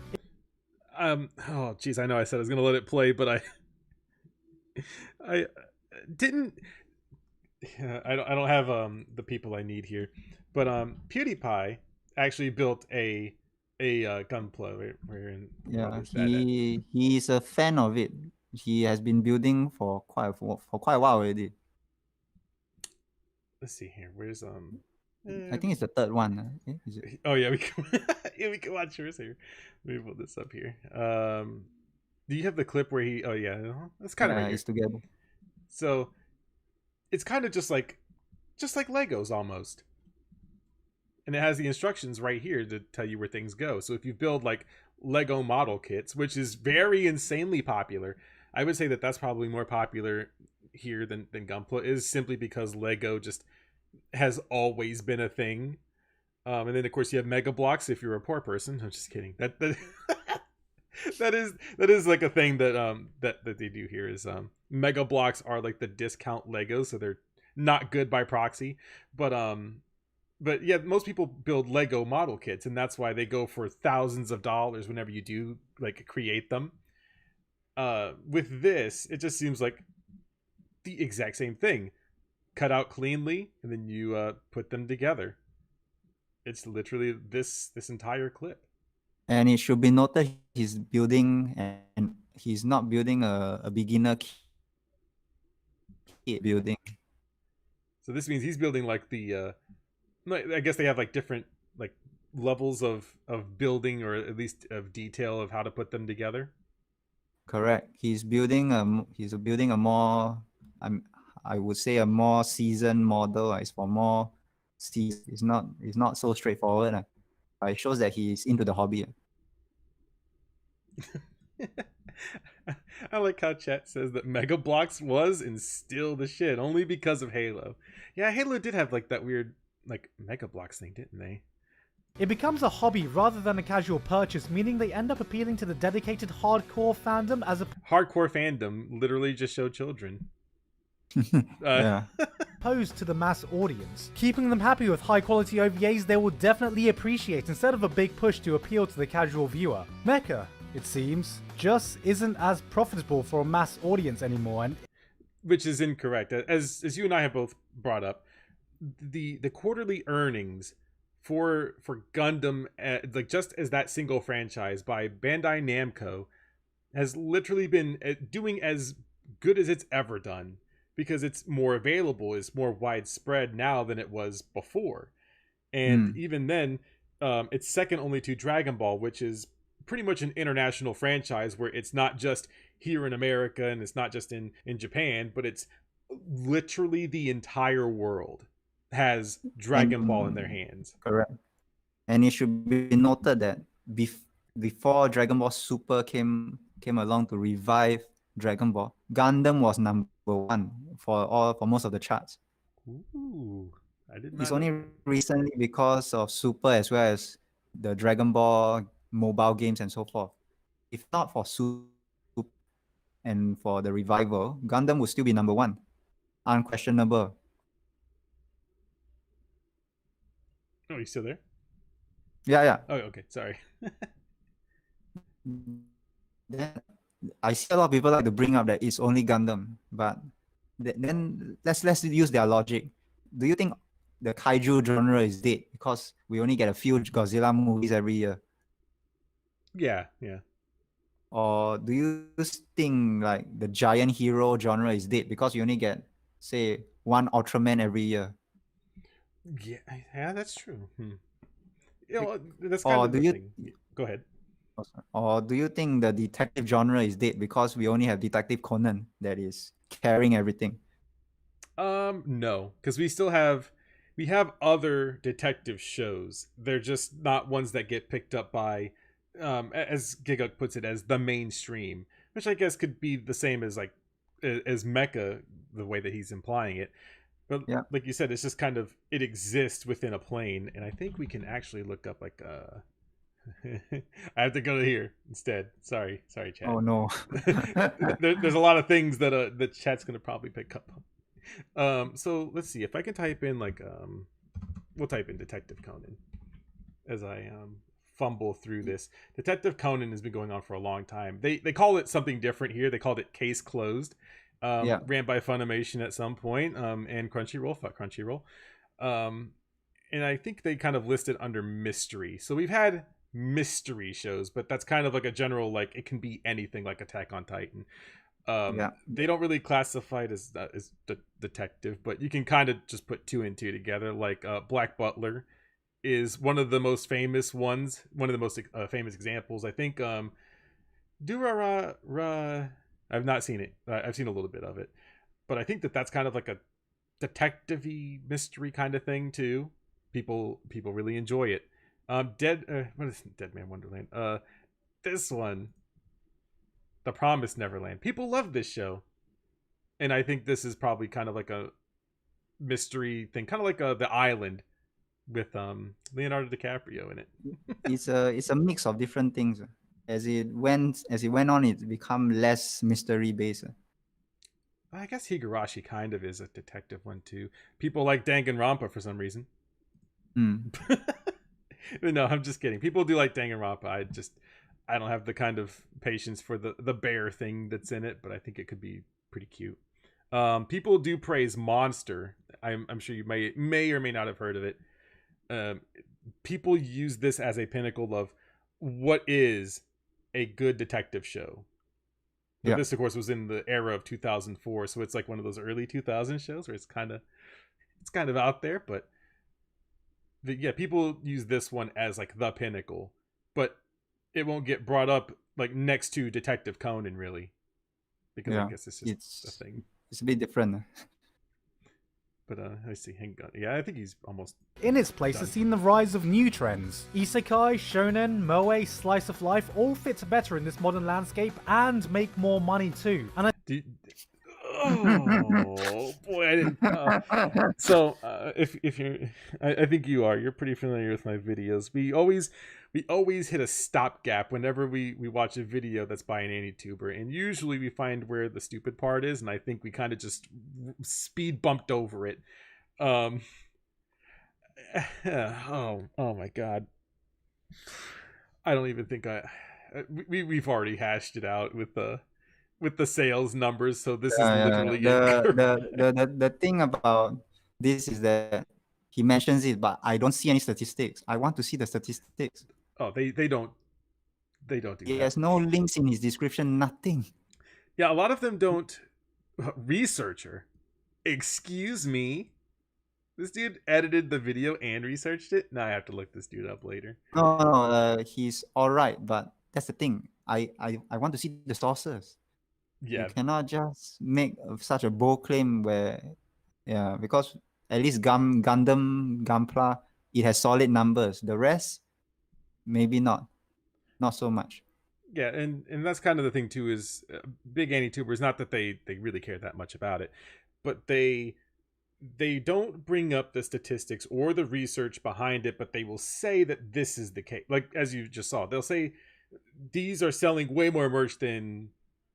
Oh geez, I know I said I was gonna let it play, but I didn't. I don't have the people I need here, but PewDiePie actually built a Gunpla.
He's a fan of it. He has been building for quite a while already.
Let's see here. Where's
I think it's the third one. Is it?
Oh yeah, we can watch yours here. Let me pull this up here. Do you have the clip where he? Oh yeah, that's kind of right here.
It's together.
So it's kind of just like just like Legos almost. And it has the instructions right here to tell you where things go. So if you build like Lego model kits, which is very insanely popular, I would say that that's probably more popular here than Gunpla is, simply because Lego just has always been a thing. And then of course you have Mega Blocks if you're a poor person. I'm just kidding. That that is like a thing that that they do here is Mega Blocks are like the discount Legos, so they're not good by proxy. But yeah, most people build Lego model kits, and that's why they go for thousands of dollars whenever you do like create them. With this, it just seems like the exact same thing, cut out cleanly, and then you put them together. It's literally this entire clip.
And it should be noted he's building, and he's not building a beginner kit building.
So this means he's building like the I guess they have like different like levels of building, or at least of detail of how to put them together.
Correct. He's building a more, I would say, a more seasoned model. It's for more season. It's not so straightforward. It shows that he's into the hobby.
I like how chat says that Mega Blocks was and still the shit, only because of Halo. Yeah, Halo did have like that weird like Mega Blocks thing, didn't they?
It becomes a hobby rather than a casual purchase, meaning they end up appealing to the dedicated hardcore fandom as
hardcore fandom literally just show children.
Yeah.
opposed to the mass audience. Keeping them happy with high quality OVAs they will definitely appreciate instead of a big push to appeal to the casual viewer. Mecha, it seems, just isn't as profitable for a mass audience anymore, and
which is incorrect. As you and I have both brought up, the quarterly earnings for Gundam, like just as that single franchise by Bandai Namco, has literally been doing as good as it's ever done, because it's more available, it's more widespread now than it was before. And even then, it's second only to Dragon Ball, which is pretty much an international franchise where it's not just here in America and it's not just in Japan, but it's literally the entire world has Dragon Ball in their hands.
Correct. And it should be noted that before Dragon Ball Super came along to revive Dragon Ball, Gundam was number one for most of the charts.
Ooh, I did not.
It's only recently because of Super, as well as the Dragon Ball mobile games and so forth. If not for Super and for the revival, Gundam would still be number one, unquestionable.
Oh, you still there?
Yeah.
Oh, okay. Sorry.
Then I see a lot of people like to bring up that it's only Gundam, but then let's use their logic. Do you think the kaiju genre is dead because we only get a few Godzilla movies every year?
Yeah.
Or do you think like the giant hero genre is dead because you only get, say, one Ultraman every year?
Yeah, that's true. You know, that's kind of the thing. Go ahead.
Or do you think the detective genre is dead because we only have Detective Conan that is carrying everything?
No, because we have other detective shows. They're just not ones that get picked up by, as Giguk puts it, as the mainstream, which I guess could be the same as as Mecha, the way that he's implying it. But yeah, like you said, it's just kind of, it exists within a plane, and I think we can actually look up like I have to go to here instead. Sorry, chat.
Oh no.
There's a lot of things that the chat's gonna probably pick up on. So let's see if I can type in we'll type in Detective Conan as I fumble through this. Detective Conan has been going on for a long time. They call it something different here. They called it Case Closed. Ran by Funimation at some point, and Crunchyroll. Fuck Crunchyroll. And I think they kind of listed under mystery. So we've had mystery shows, but that's kind of like a general, like, it can be anything, like Attack on Titan. They don't really classify it as the detective, but you can kind of just put two and two together. Like Black Butler is one of the most famous ones, one of the most famous examples. I think Durara, I've not seen it. I've seen a little bit of it, but I think that's kind of like a detective-y mystery kind of thing too. People really enjoy it. What is Dead Man Wonderland? This one, The Promised Neverland. People love this show, and I think this is probably kind of like a mystery thing, kind of like The Island with Leonardo DiCaprio in it.
It's a mix of different things. As it went on, it become less mystery based.
I guess Higurashi kind of is a detective one too. People like Danganronpa for some reason. No, I'm just kidding. People do like Danganronpa. I don't have the kind of patience for the bear thing that's in it, but I think it could be pretty cute. People do praise Monster. I'm sure you may or may not have heard of it. People use this as a pinnacle of what is a good detective show. But
Yeah.
this, of course, was in the era of 2004, so it's like one of those early 2000 shows where it's kind of out there. But yeah, people use this one as like the pinnacle, but it won't get brought up like next to Detective Conan, really, because I guess it's just a thing.
It's a bit different.
But let's see, hang on. Yeah, I think he's almost.
In its place has seen the rise of new trends. Isekai, shonen, moe, slice of life all fit better in this modern landscape and make more money too. And
Oh boy, I didn't. So if you're, I think you're pretty familiar with my videos. We always hit a stopgap whenever we watch a video that's by an AnyTuber, and usually we find where the stupid part is, and I think we kind of just speed bumped over it. Oh my god, I don't even think we've already hashed it out with the sales numbers, so this is literally
the thing about this is that he mentions it, but I don't see any statistics. I want to see the statistics.
Oh, they don't do that.
He has no links in his description, nothing.
Yeah, a lot of them don't. Researcher, excuse me, this dude edited the video and researched it. Now I have to look this dude up later.
No, he's all right, but that's the thing. I want to see the sources.
Yeah,
You cannot just make such a bold claim because at least Gundam, Gunpla, it has solid numbers. The rest, maybe not so much.
yeah, and that's kind of the thing too, is big AnyTubers, not that they really care that much about it, but they don't bring up the statistics or the research behind it, but they will say that this is the case. Like, as you just saw, they'll say these are selling way more merch than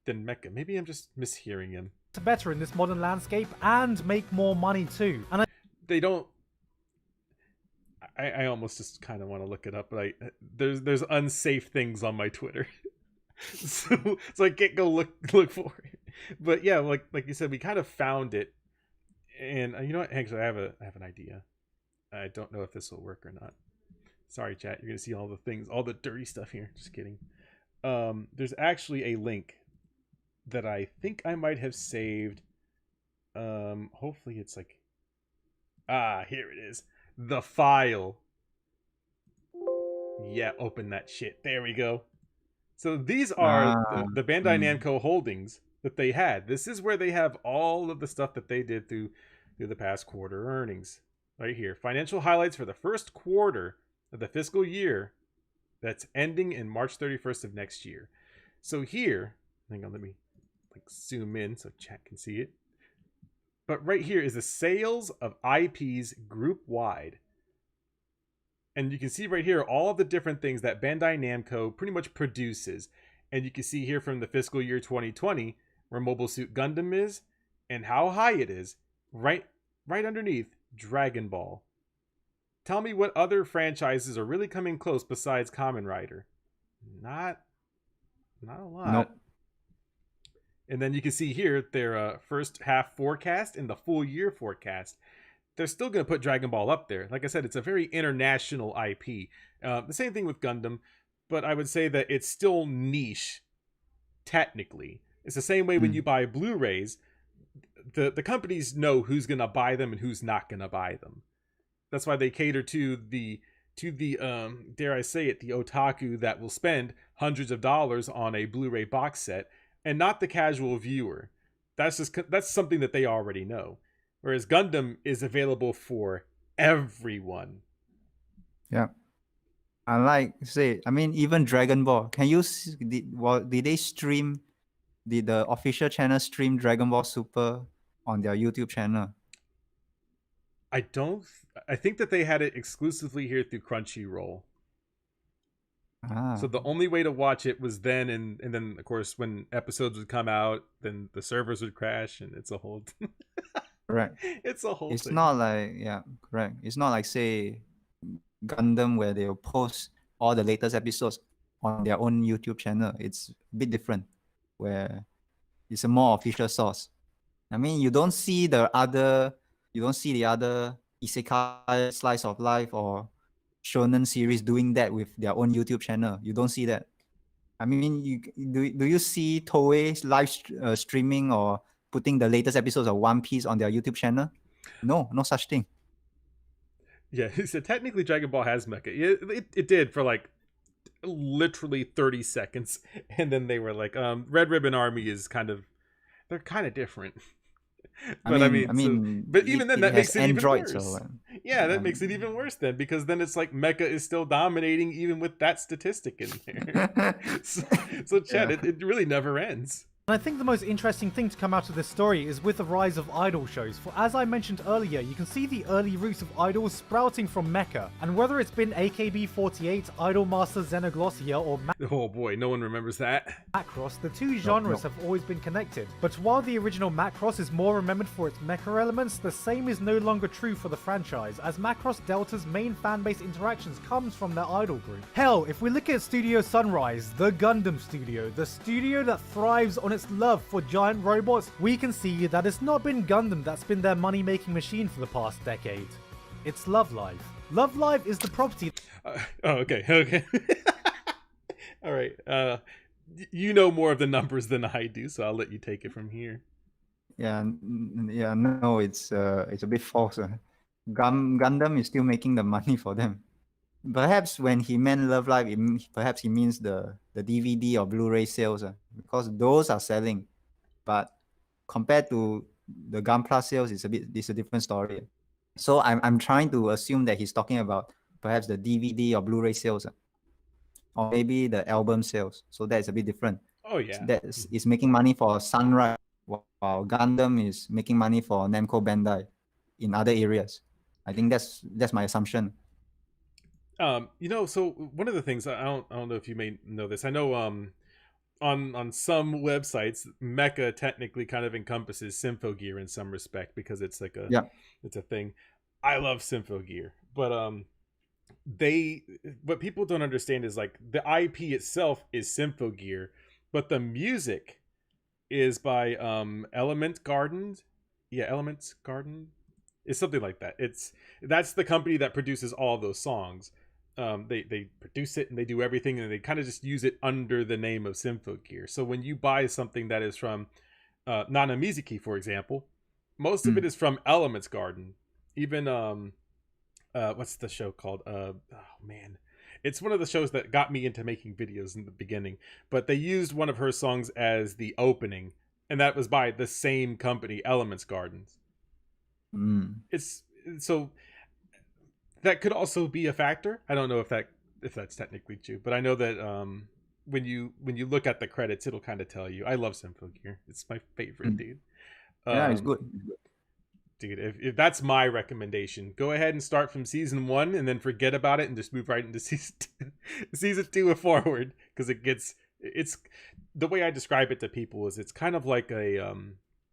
Mecha. Maybe I'm just mishearing him.
better in this modern landscape and make more money too. And
They don't. I almost just kind of want to look it up, but there's unsafe things on my Twitter, so I can't go look for it. But yeah, like you said, we kind of found it, and you know what? Actually, I have an idea. I don't know if this will work or not. Sorry, chat. You're gonna see all the things, all the dirty stuff here. Just kidding. There's actually a link that I think I might have saved. Hopefully it's like, here it is. The file. Yeah, open that shit. There we go. So these are the Bandai Namco holdings that they had. This is where they have all of the stuff that they did through the past quarter earnings. Right here. Financial highlights for the first quarter of the fiscal year that's ending in March 31st of next year. So here, hang on, let me zoom in so chat can see it. But right here is the sales of IPs group wide. And you can see right here all of the different things that Bandai Namco pretty much produces. And you can see here from the fiscal year 2020 where Mobile Suit Gundam is and how high it is. Right underneath Dragon Ball. Tell me what other franchises are really coming close besides Kamen Rider. Not a lot.
Nope.
And then you can see here their first half forecast and the full year forecast. They're still going to put Dragon Ball up there. Like I said, it's a very international IP. The same thing with Gundam, but I would say that it's still niche, technically. It's the same way when you buy Blu-rays, the companies know who's going to buy them and who's not going to buy them. That's why they cater to the dare I say it, the otaku that will spend hundreds of dollars on a Blu-ray box set, and not the casual viewer. That's something that they already know. whereas Gundam is available for everyone.
Yeah. Unlike, say, I mean, even Dragon Ball. Can you did they stream? Did the official channel stream Dragon Ball Super on their YouTube channel?
I think that they had it exclusively here through Crunchyroll. So the only way to watch it was then, and then of course when episodes would come out, then the servers would crash, and it's a whole.
Right.
It's a whole.
It's
thing.
not like, yeah, correct. It's not like, say, Gundam where they'll post all the latest episodes on their own YouTube channel. It's a bit different, where it's a more official source. I mean, you don't see the other isekai slice of life or shonen series doing that with their own YouTube channel. You don't see that. I mean, do you see Toei live streaming or putting the latest episodes of One Piece on their YouTube channel? No such thing.
Yeah, so technically Dragon Ball has mecha. It did for like literally 30 seconds, and then they were like, Red Ribbon Army is they're kind of different. But but even then, that makes it even worse. Yeah, that makes it even worse then, because then it's like Mecha is still dominating even with that statistic in there. so Chad, it really never ends.
And I think the most interesting thing to come out of this story is with the rise of idol shows, for as I mentioned earlier, you can see the early roots of idols sprouting from Mecha, and whether it's been AKB48, Idolmaster Xenoglossia, or
oh boy, no one remembers that.
Macross, the two genres have always been connected. But while the original Macross is more remembered for its mecha elements, the same is no longer true for the franchise, as Macross Delta's main fanbase interactions comes from their idol group. Hell, if we look at Studio Sunrise, the Gundam studio, the studio that thrives on its love for giant robots, we can see that it's not been Gundam that's been their money-making machine for the past decade. It's Love Live. Love Live is the property...
Okay. All right. You know more of the numbers than I do, so I'll let you take it from here.
No, it's a bit false. Gundam is still making the money for them. Perhaps when he meant Love Live, perhaps he means the DVD or Blu-ray sales, because those are selling. But compared to the Gunpla sales, it's a different story. So I'm trying to assume that he's talking about perhaps the DVD or Blu-ray sales, or maybe the album sales. So that's a bit different.
Oh yeah,
that is making money for Sunrise, while Gundam is making money for Namco Bandai in other areas. I think that's my assumption.
So one of the things, I don't know if you may know this. I know on some websites, Mecha technically kind of encompasses Symphogear in some respect, because it's like it's a thing. I love Symphogear, but what people don't understand is like the IP itself is Symphogear, but the music is by Elements Garden. It's something like that. That's the company that produces all those songs. They produce it and they do everything, and they kind of just use it under the name of Symphogear. So when you buy something that is from Nana Mizuki, for example, most of it is from Elements Garden. Even what's the show called? It's one of the shows that got me into making videos in the beginning. But they used one of her songs as the opening, and that was by the same company, Elements Gardens. It's so. That could also be a factor. I don't know if that's technically true, but I know that when you look at the credits, it'll kind of tell you. I love Symphogear. It's my favorite, dude.
It's good.
Dude, if that's my recommendation, go ahead and start from season 1 and then forget about it and just move right into season 2. Season 2 and forward, because it's the way I describe it to people is it's kind of like a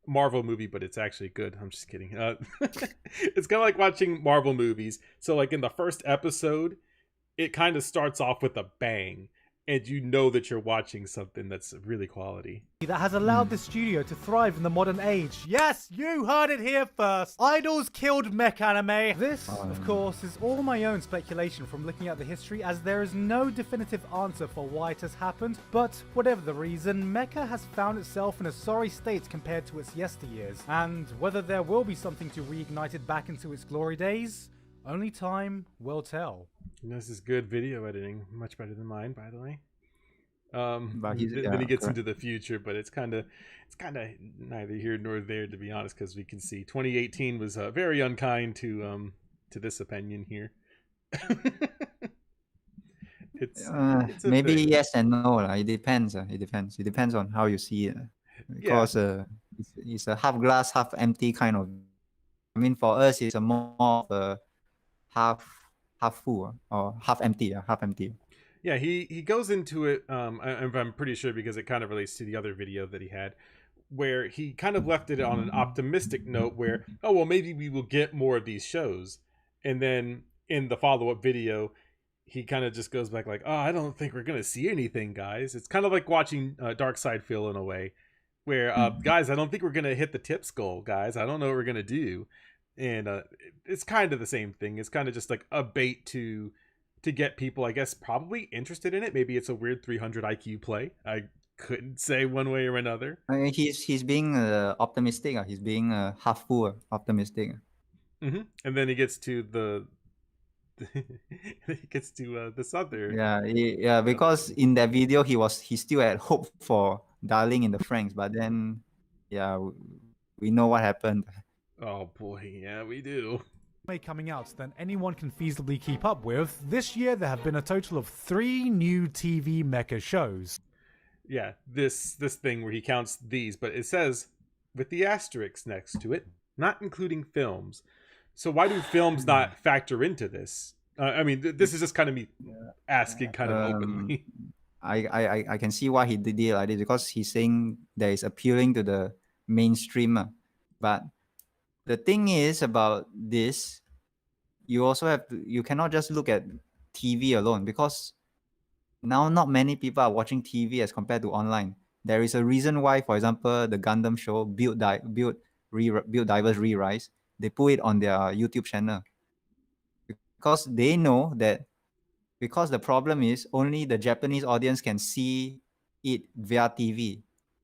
Marvel movie, but it's actually good. I'm just kidding. It's kind of like watching Marvel movies. So like in the first episode, it kind of starts off with a bang, and you know that you're watching something that's really quality.
That has allowed the studio to thrive in the modern age. Yes, you heard it here first. Idols killed mech anime. This, of course, is all my own speculation from looking at the history, as there is no definitive answer for why it has happened. But whatever the reason, Mecha has found itself in a sorry state compared to its yesteryears. And whether there will be something to reignite it back into its glory days, only time will tell.
This is good video editing. Much better than mine, by the way.
But he's,
then he gets
correct.
into the future, but it's kind of neither here nor there, to be honest, because we can see 2018 was very unkind to this opinion here. it's a
maybe
thing.
yes and no. It depends. It depends on how you see it. Because it's a half glass, half empty kind of. I mean, for us, it's a more of a half full or half empty. Half empty.
Yeah, he goes into it. I'm pretty sure because it kind of relates to the other video that he had, where he kind of left it on an optimistic note, where oh well, maybe we will get more of these shows, and then in the follow-up video, he kind of just goes back like, oh, I don't think we're gonna see anything, guys. It's kind of like watching Dark Side feel in a way, where guys, I don't think we're gonna hit the tip skull, guys. I don't know what we're gonna do, and it's kind of the same thing. It's kind of just like a bait to get people, I guess, probably interested in it. Maybe it's a weird 300 IQ play. I couldn't say one way or another.
I mean, he's being optimistic. He's being half full optimistic.
Mm-hmm. And then he gets to this other.
Yeah. Because in that video, he still had hope for Darling in the Franks, but then, yeah, we know what happened.
Oh boy, yeah, we do.
Coming out than anyone can feasibly keep up with. This year there have been a total of 3 new TV mecha shows.
Yeah, this thing where he counts these, but it says with the asterisk next to it, not including films. So why do films not factor into this? I mean, this is just kind of me asking kind of openly.
I can see why he did it like this, because he's saying that it's appealing to the mainstream. But the thing is about this, you cannot just look at TV alone, because now not many people are watching TV as compared to online. There is a reason why, for example, the Gundam show Build Divers Re-Rise, they put it on their YouTube channel, because they know that, because the problem is only the Japanese audience can see it via TV.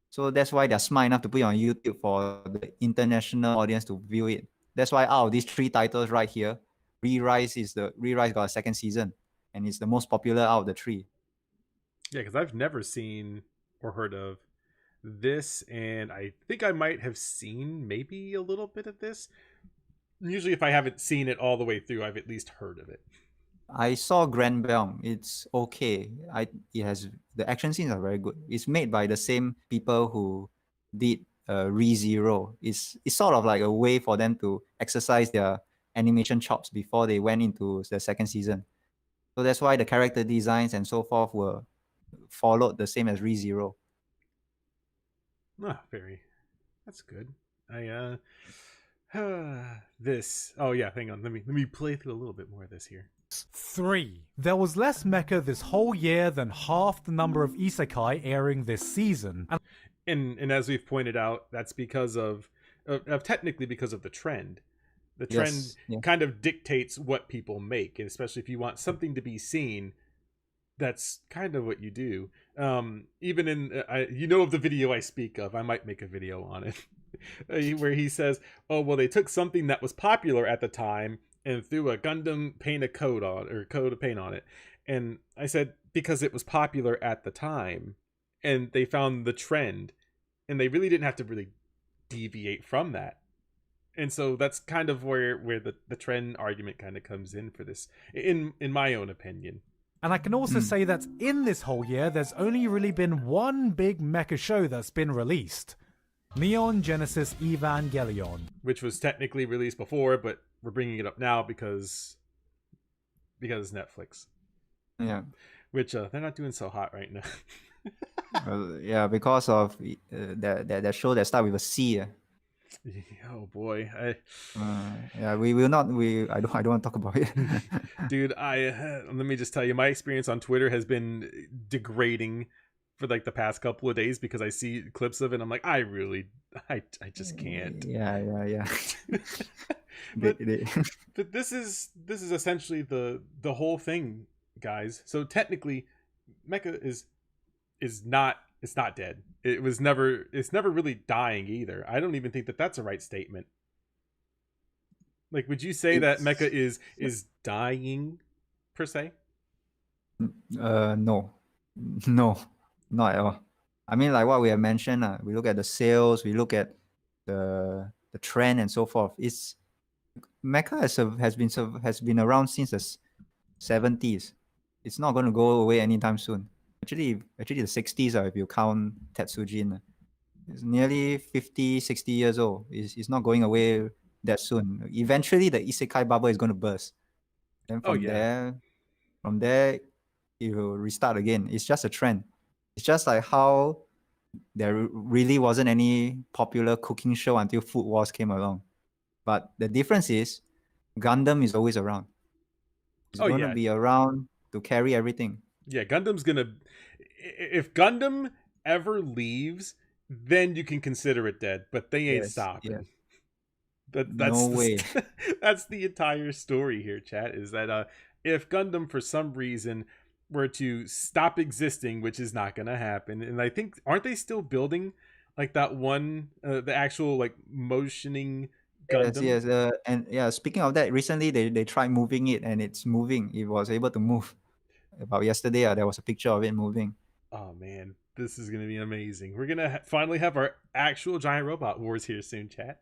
So that's why they're smart enough to put it on YouTube for the international audience to view it. That's why out of these 3 titles right here, Re-Rise got a 2nd season, and it's the most popular out of the 3.
Yeah, because I've never seen or heard of this, and I think I might have seen maybe a little bit of this. Usually if I haven't seen it all the way through, I've at least heard of it.
I saw Grand Belm. It's okay. The action scenes are very good. It's made by the same people who did ReZero. It's sort of like a way for them to exercise their animation chops before they went into the 2nd season. So that's why the character designs and so forth were followed the same as ReZero.
That's good. This. Oh yeah, hang on. Let me play through a little bit more of this here.
3. There was less mecha this whole year than half the number of isekai airing this season.
And as we've pointed out, that's because of technically because of the trend. The trend kind of dictates what people make, and especially if you want something to be seen, that's kind of what you do. Even in of the video I speak of, I might make a video on it, where he says, "Oh well, they took something that was popular at the time and threw a Gundam coat of paint on it." And I said, because it was popular at the time, and they found the trend, and they really didn't have to really deviate from that. And so that's kind of where the trend argument kind of comes in for this, in my own opinion.
And I can also say that in this whole year, there's only really been one big mecha show that's been released. Neon Genesis Evangelion.
Which was technically released before, but we're bringing it up now because Netflix.
Yeah.
Which they're not doing so hot right now.
Yeah, because of that show that starts with a C.
Oh boy,
we will not. I don't want to talk about it,
dude. Let me just tell you, my experience on Twitter has been degrading for like the past couple of days, because I see clips of it and I'm like, I just can't.
Yeah.
but this is essentially the whole thing, guys. So technically, Mecha is not. It's not dead. It's never really dying either. I don't even think that that's a right statement. Like, would you say that Mecha is dying per se?
No. Not at all. I mean, like what we have mentioned, we look at the sales, we look at the trend and so forth. It's Mecha has been around since the 70s. It's not going to go away anytime soon. Actually the 60s, if you count Tetsujin. It's nearly 50, 60 years old. It's not going away that soon. Eventually, the isekai bubble is going to burst. And
Oh, yeah.
from there, it will restart again. It's just a trend. It's just like how there really wasn't any popular cooking show until Food Wars came along. But the difference is Gundam is always around. It's
Oh,
going to
yeah.
be around to carry everything.
Yeah, Gundam's gonna. If Gundam ever leaves, then you can consider it dead. But they ain't
Yes,
stopping.
yes.
That's
No way.
That's the entire story here, chat. Is that if Gundam for some reason were to stop existing, which is not gonna happen, and I think aren't they still building like that one, the actual like motioning Gundam?
Yes. And yeah, speaking of that, recently they tried moving it and it's moving. It was able to move. About yesterday, there was a picture of it moving.
Oh man, this is gonna be amazing. We're gonna finally have our actual giant robot wars here soon, chat.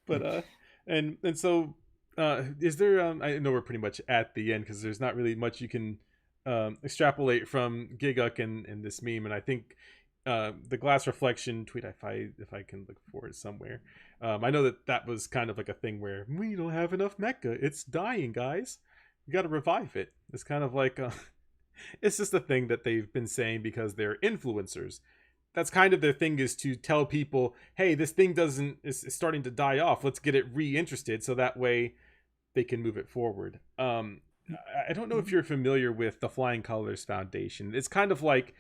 But and so is there I know we're pretty much at the end because there's not really much you can extrapolate from Giguk and this meme, and I think the glass reflection tweet, if I can look for it somewhere, I know that was kind of like a thing where we don't have enough mecha, it's dying, guys, we got to revive it. It's kind of like it's just a thing that they've been saying because they're influencers. That's kind of their thing, is to tell people, hey, this thing is starting to die off, let's get it reinterested so that way they can move it forward. I don't know if you're familiar with the Flying Colors Foundation. It's kind of like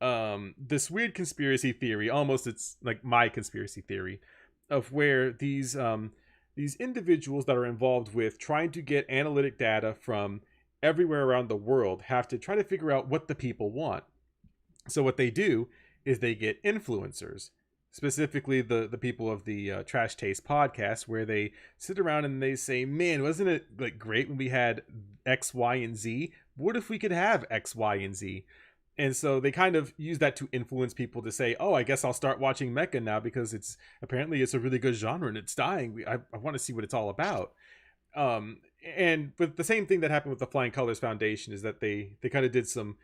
this weird conspiracy theory, almost it's like my conspiracy theory, of where these individuals that are involved with trying to get analytic data from everywhere around the world have to try to figure out what the people want. So what they do is they get influencers, specifically the people of the Trash Taste podcast, where they sit around and they say, man, wasn't it like great when we had X, Y, and Z? What if we could have X, Y, and Z? And so they kind of use that to influence people to say, oh, I guess I'll start watching Mecha now because it's a really good genre and it's dying. I want to see what it's all about. And but the same thing that happened with the Flying Colors Foundation is that they kind of did some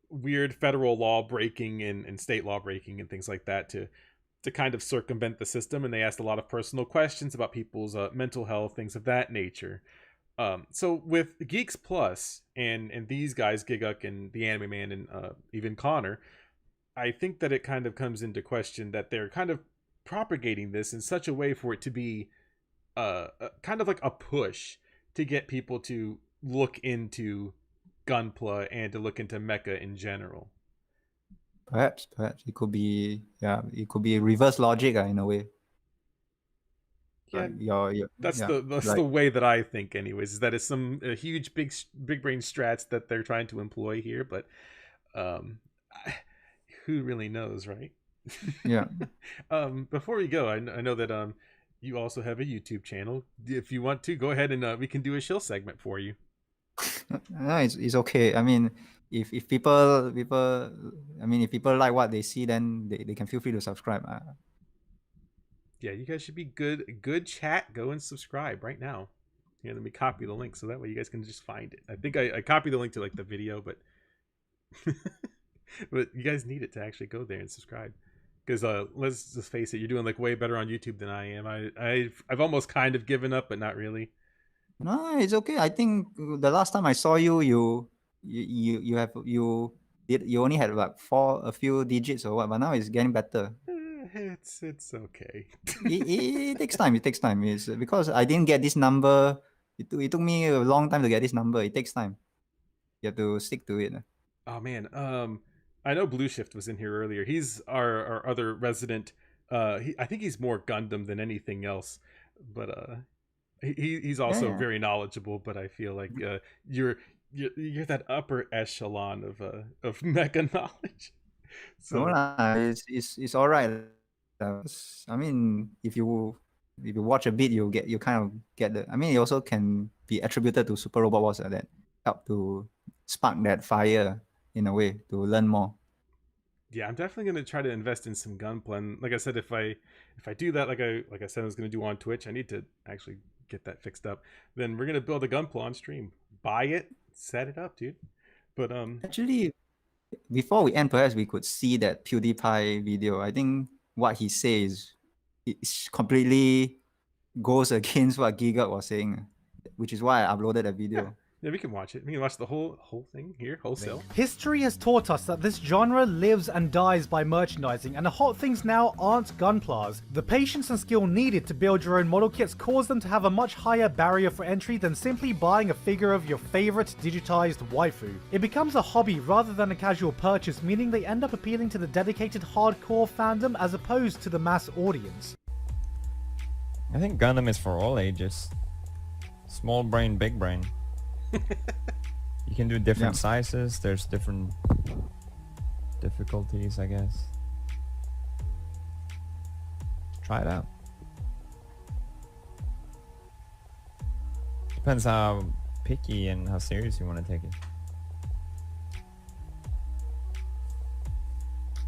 weird federal law breaking and state law breaking and things like that to kind of circumvent the system, and they asked a lot of personal questions about people's mental health, things of that nature. So with Geeks Plus and these guys, Giguk and the Anime Man and even Connor, I think that it kind of comes into question that they're kind of propagating this in such a way for it to be kind of like a push to get people to look into Gunpla and to look into Mecha in general.
Perhaps it could be reverse logic in a way.
Yeah, that's
yeah,
the way that I think, anyways. Is that it's some huge big brain strats that they're trying to employ here, but who really knows, right?
Yeah.
Before we go, I know that you also have a YouTube channel. If you want to, go ahead and we can do a shill segment for you.
No, it's okay. I mean, if people if people like what they see, then they can feel free to subscribe.
Yeah, you guys should be good chat. Go and subscribe right now. Yeah, let me copy the link so that way you guys can just find it. I think I copied the link to like the video, but but you guys need it to actually go there and subscribe. Because let's just face it, you're doing like way better on YouTube than I am. I've almost kind of given up, but not really.
No, it's okay. I think the last time I saw you only had like a few digits or what, but now it's getting better.
It's okay.
It takes time. It takes time. It's because I didn't get this number. It took me a long time to get this number. It takes time. You have to stick to it.
Oh man. I know Blue Shift was in here earlier. He's our other resident. I think he's more Gundam than anything else, but he's also very knowledgeable. But I feel like you're that upper echelon of mecha knowledge. So
it's all right. I mean, if you watch a bit, you kind of get the. I mean, it also can be attributed to Super Robot Wars that help to spark that fire in a way to learn more.
yeah, I'm definitely gonna try to invest in some gunplay. And like I said, if I do that, like I said I was gonna do on Twitch, I need to actually get that fixed up. Then we're gonna build a gunpla on stream, buy it, set it up, dude. But
Actually, before we end, perhaps we could see that PewDiePie video. I think what he says is completely goes against what Giga was saying, which is why I uploaded a video.
yeah, we can watch it. We can watch the whole thing here, wholesale.
History has taught us that this genre lives and dies by merchandising, and the hot things now aren't gunplas. The patience and skill needed to build your own model kits cause them to have a much higher barrier for entry than simply buying a figure of your favorite digitized waifu. It becomes a hobby rather than a casual purchase, meaning they end up appealing to the dedicated hardcore fandom as opposed to the mass audience.
I think Gundam is for all ages. Small brain, big brain. You can do different sizes. There's different difficulties, I guess. Try it out. Depends how picky and how serious you want to take it.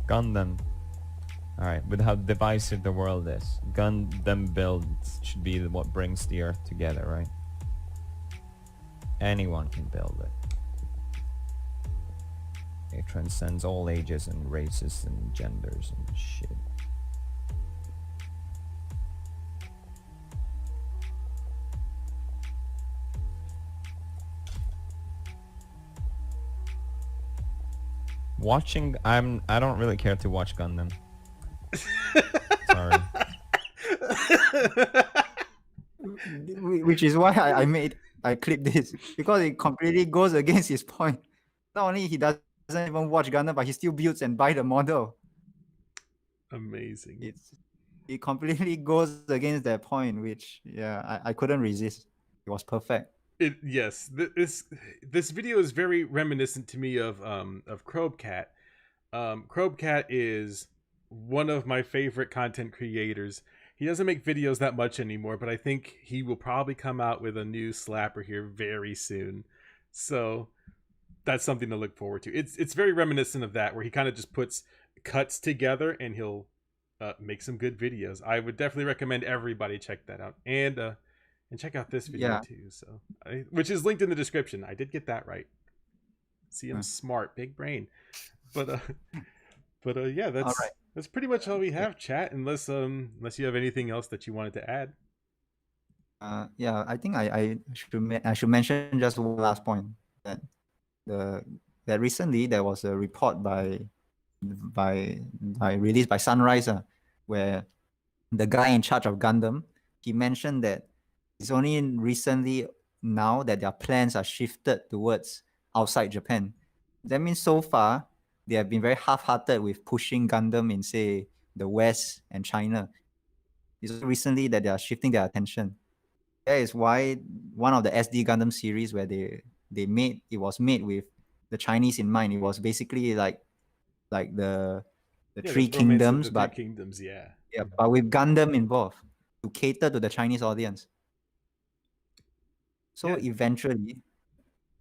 Gundam. Alright, with how divisive the world is, Gundam builds should be what brings the Earth together, right? Anyone can build it. It transcends all ages and races and genders and shit. Watching, I don't really care to watch Gundam. Sorry.
Which is why I clipped this, because it completely goes against his point. Not only he doesn't even watch Gundam, but he still builds and buy the model.
Amazing.
It completely goes against that point, which I couldn't resist. It was perfect.
Yes, this video is very reminiscent to me of Krobcat. Krobcat is one of my favorite content creators. He doesn't make videos that much anymore, but I think he will probably come out with a new slapper here very soon. So that's something to look forward to. It's very reminiscent of that, where he kind of just puts cuts together and he'll make some good videos. I would definitely recommend everybody check that out, and check out this video too. So, which is linked in the description. I did get that right. See, I'm smart, big brain. But yeah, that's pretty much all we have, chat. Unless you have anything else that you wanted to add.
I think I should mention just one last point, that recently there was a report released by Sunrise, where the guy in charge of Gundam, he mentioned that it's only recently now that their plans are shifted towards outside Japan. That means so far they have been very half-hearted with pushing Gundam in, say, the West and China. It's recently that they are shifting their attention. That is why one of the SD Gundam series, where it was made with the Chinese in mind. It was basically like the Three Kingdoms, but with Gundam involved to cater to the Chinese audience. So eventually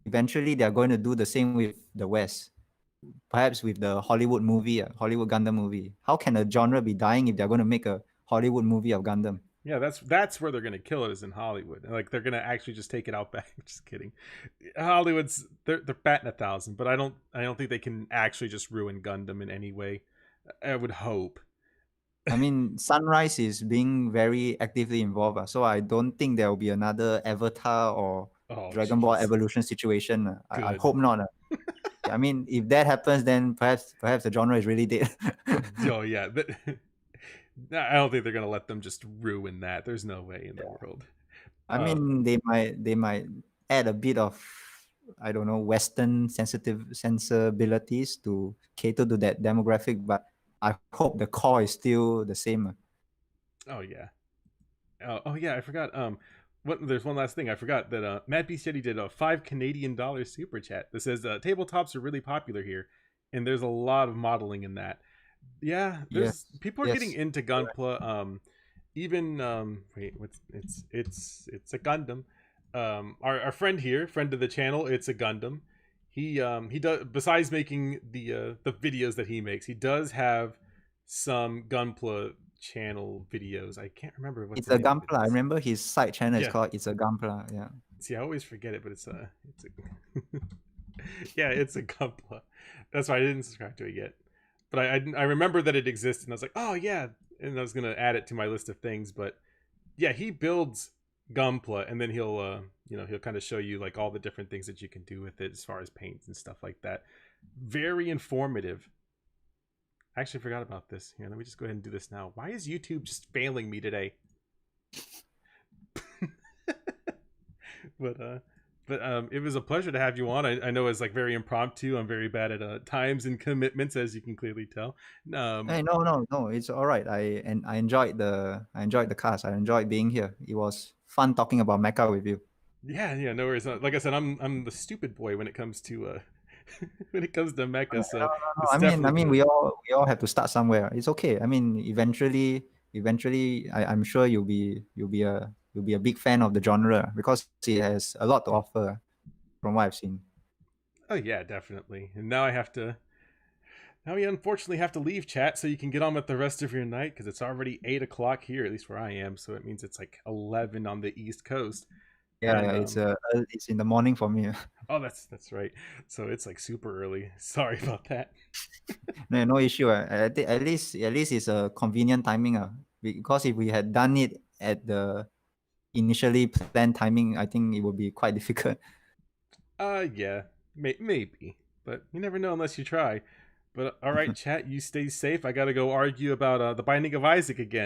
they are going to do the same with the West. Perhaps with the Hollywood Gundam movie. How can a genre be dying if they're going to make a Hollywood movie of Gundam?
Yeah, that's where they're going to kill it, is in Hollywood. Like, they're going to actually just take it out back. Just kidding. Hollywood's they're batting 1,000, but I don't think they can actually just ruin Gundam in any way. I would hope.
I mean, Sunrise is being very actively involved, so I don't think there will be another Avatar or Dragon Ball Evolution situation. I hope not. I mean, if that happens, then perhaps the genre is really dead.
Oh yeah, I don't think they're gonna let them just ruin that. There's no way in the world.
I mean, they might add a bit of, I don't know, Western sensibilities to cater to that demographic, but I hope the core is still the same.
Oh yeah. Oh yeah, I forgot. There's one last thing I forgot, that Matt B. Steady did a $5 Canadian super chat that says tabletops are really popular here, and there's a lot of modeling in that. Yeah, people are getting into Gunpla. Even it's a Gundam. Our friend here, friend of the channel, it's a Gundam. he does, besides making the videos that he makes, he does have some Gunpla channel videos. I can't remember what
It's
the
a
name of it
Gunpla. I
is.
remember his side channel is
Yeah.
called It's a Gunpla. Yeah.
See, I always forget it, but it's a yeah, it's a Gunpla. That's why I didn't subscribe to it yet. But I remember that it existed, and I was like, oh yeah, and I was gonna add it to my list of things. But yeah, he builds Gunpla, and then he'll he'll kind of show you like all the different things that you can do with it as far as paints and stuff like that. Very informative. I actually forgot about this. Here, let me just go ahead and do this now. Why is YouTube just failing me today? But it was a pleasure to have you on. I know it's like very impromptu. I'm very bad at times and commitments, as you can clearly tell.
Hey, no, it's all right. I enjoyed the cast. I enjoyed being here. It was fun talking about Mecha with you.
Yeah, no worries. Like I said, I'm the stupid boy when it comes to when it comes to Mecha. So
No,
it's
I mean,
definitely
we all have to start somewhere. It's okay. I mean, eventually, I'm sure you'll be a big fan of the genre because it has a lot to offer, from what I've seen.
Oh yeah, definitely. And now now we unfortunately have to leave chat so you can get on with the rest of your night because it's already 8 o'clock here, at least where I am. So it means it's like 11 on the East Coast.
Yeah,
And,
it's in the morning for me.
Oh, that's right. So it's like super early. Sorry about that.
No issue. At least it's a convenient timing. Because if we had done it at the initially planned timing, I think it would be quite difficult.
Yeah, maybe, but you never know unless you try. But all right, chat, you stay safe. I gotta go argue about the Binding of Isaac again.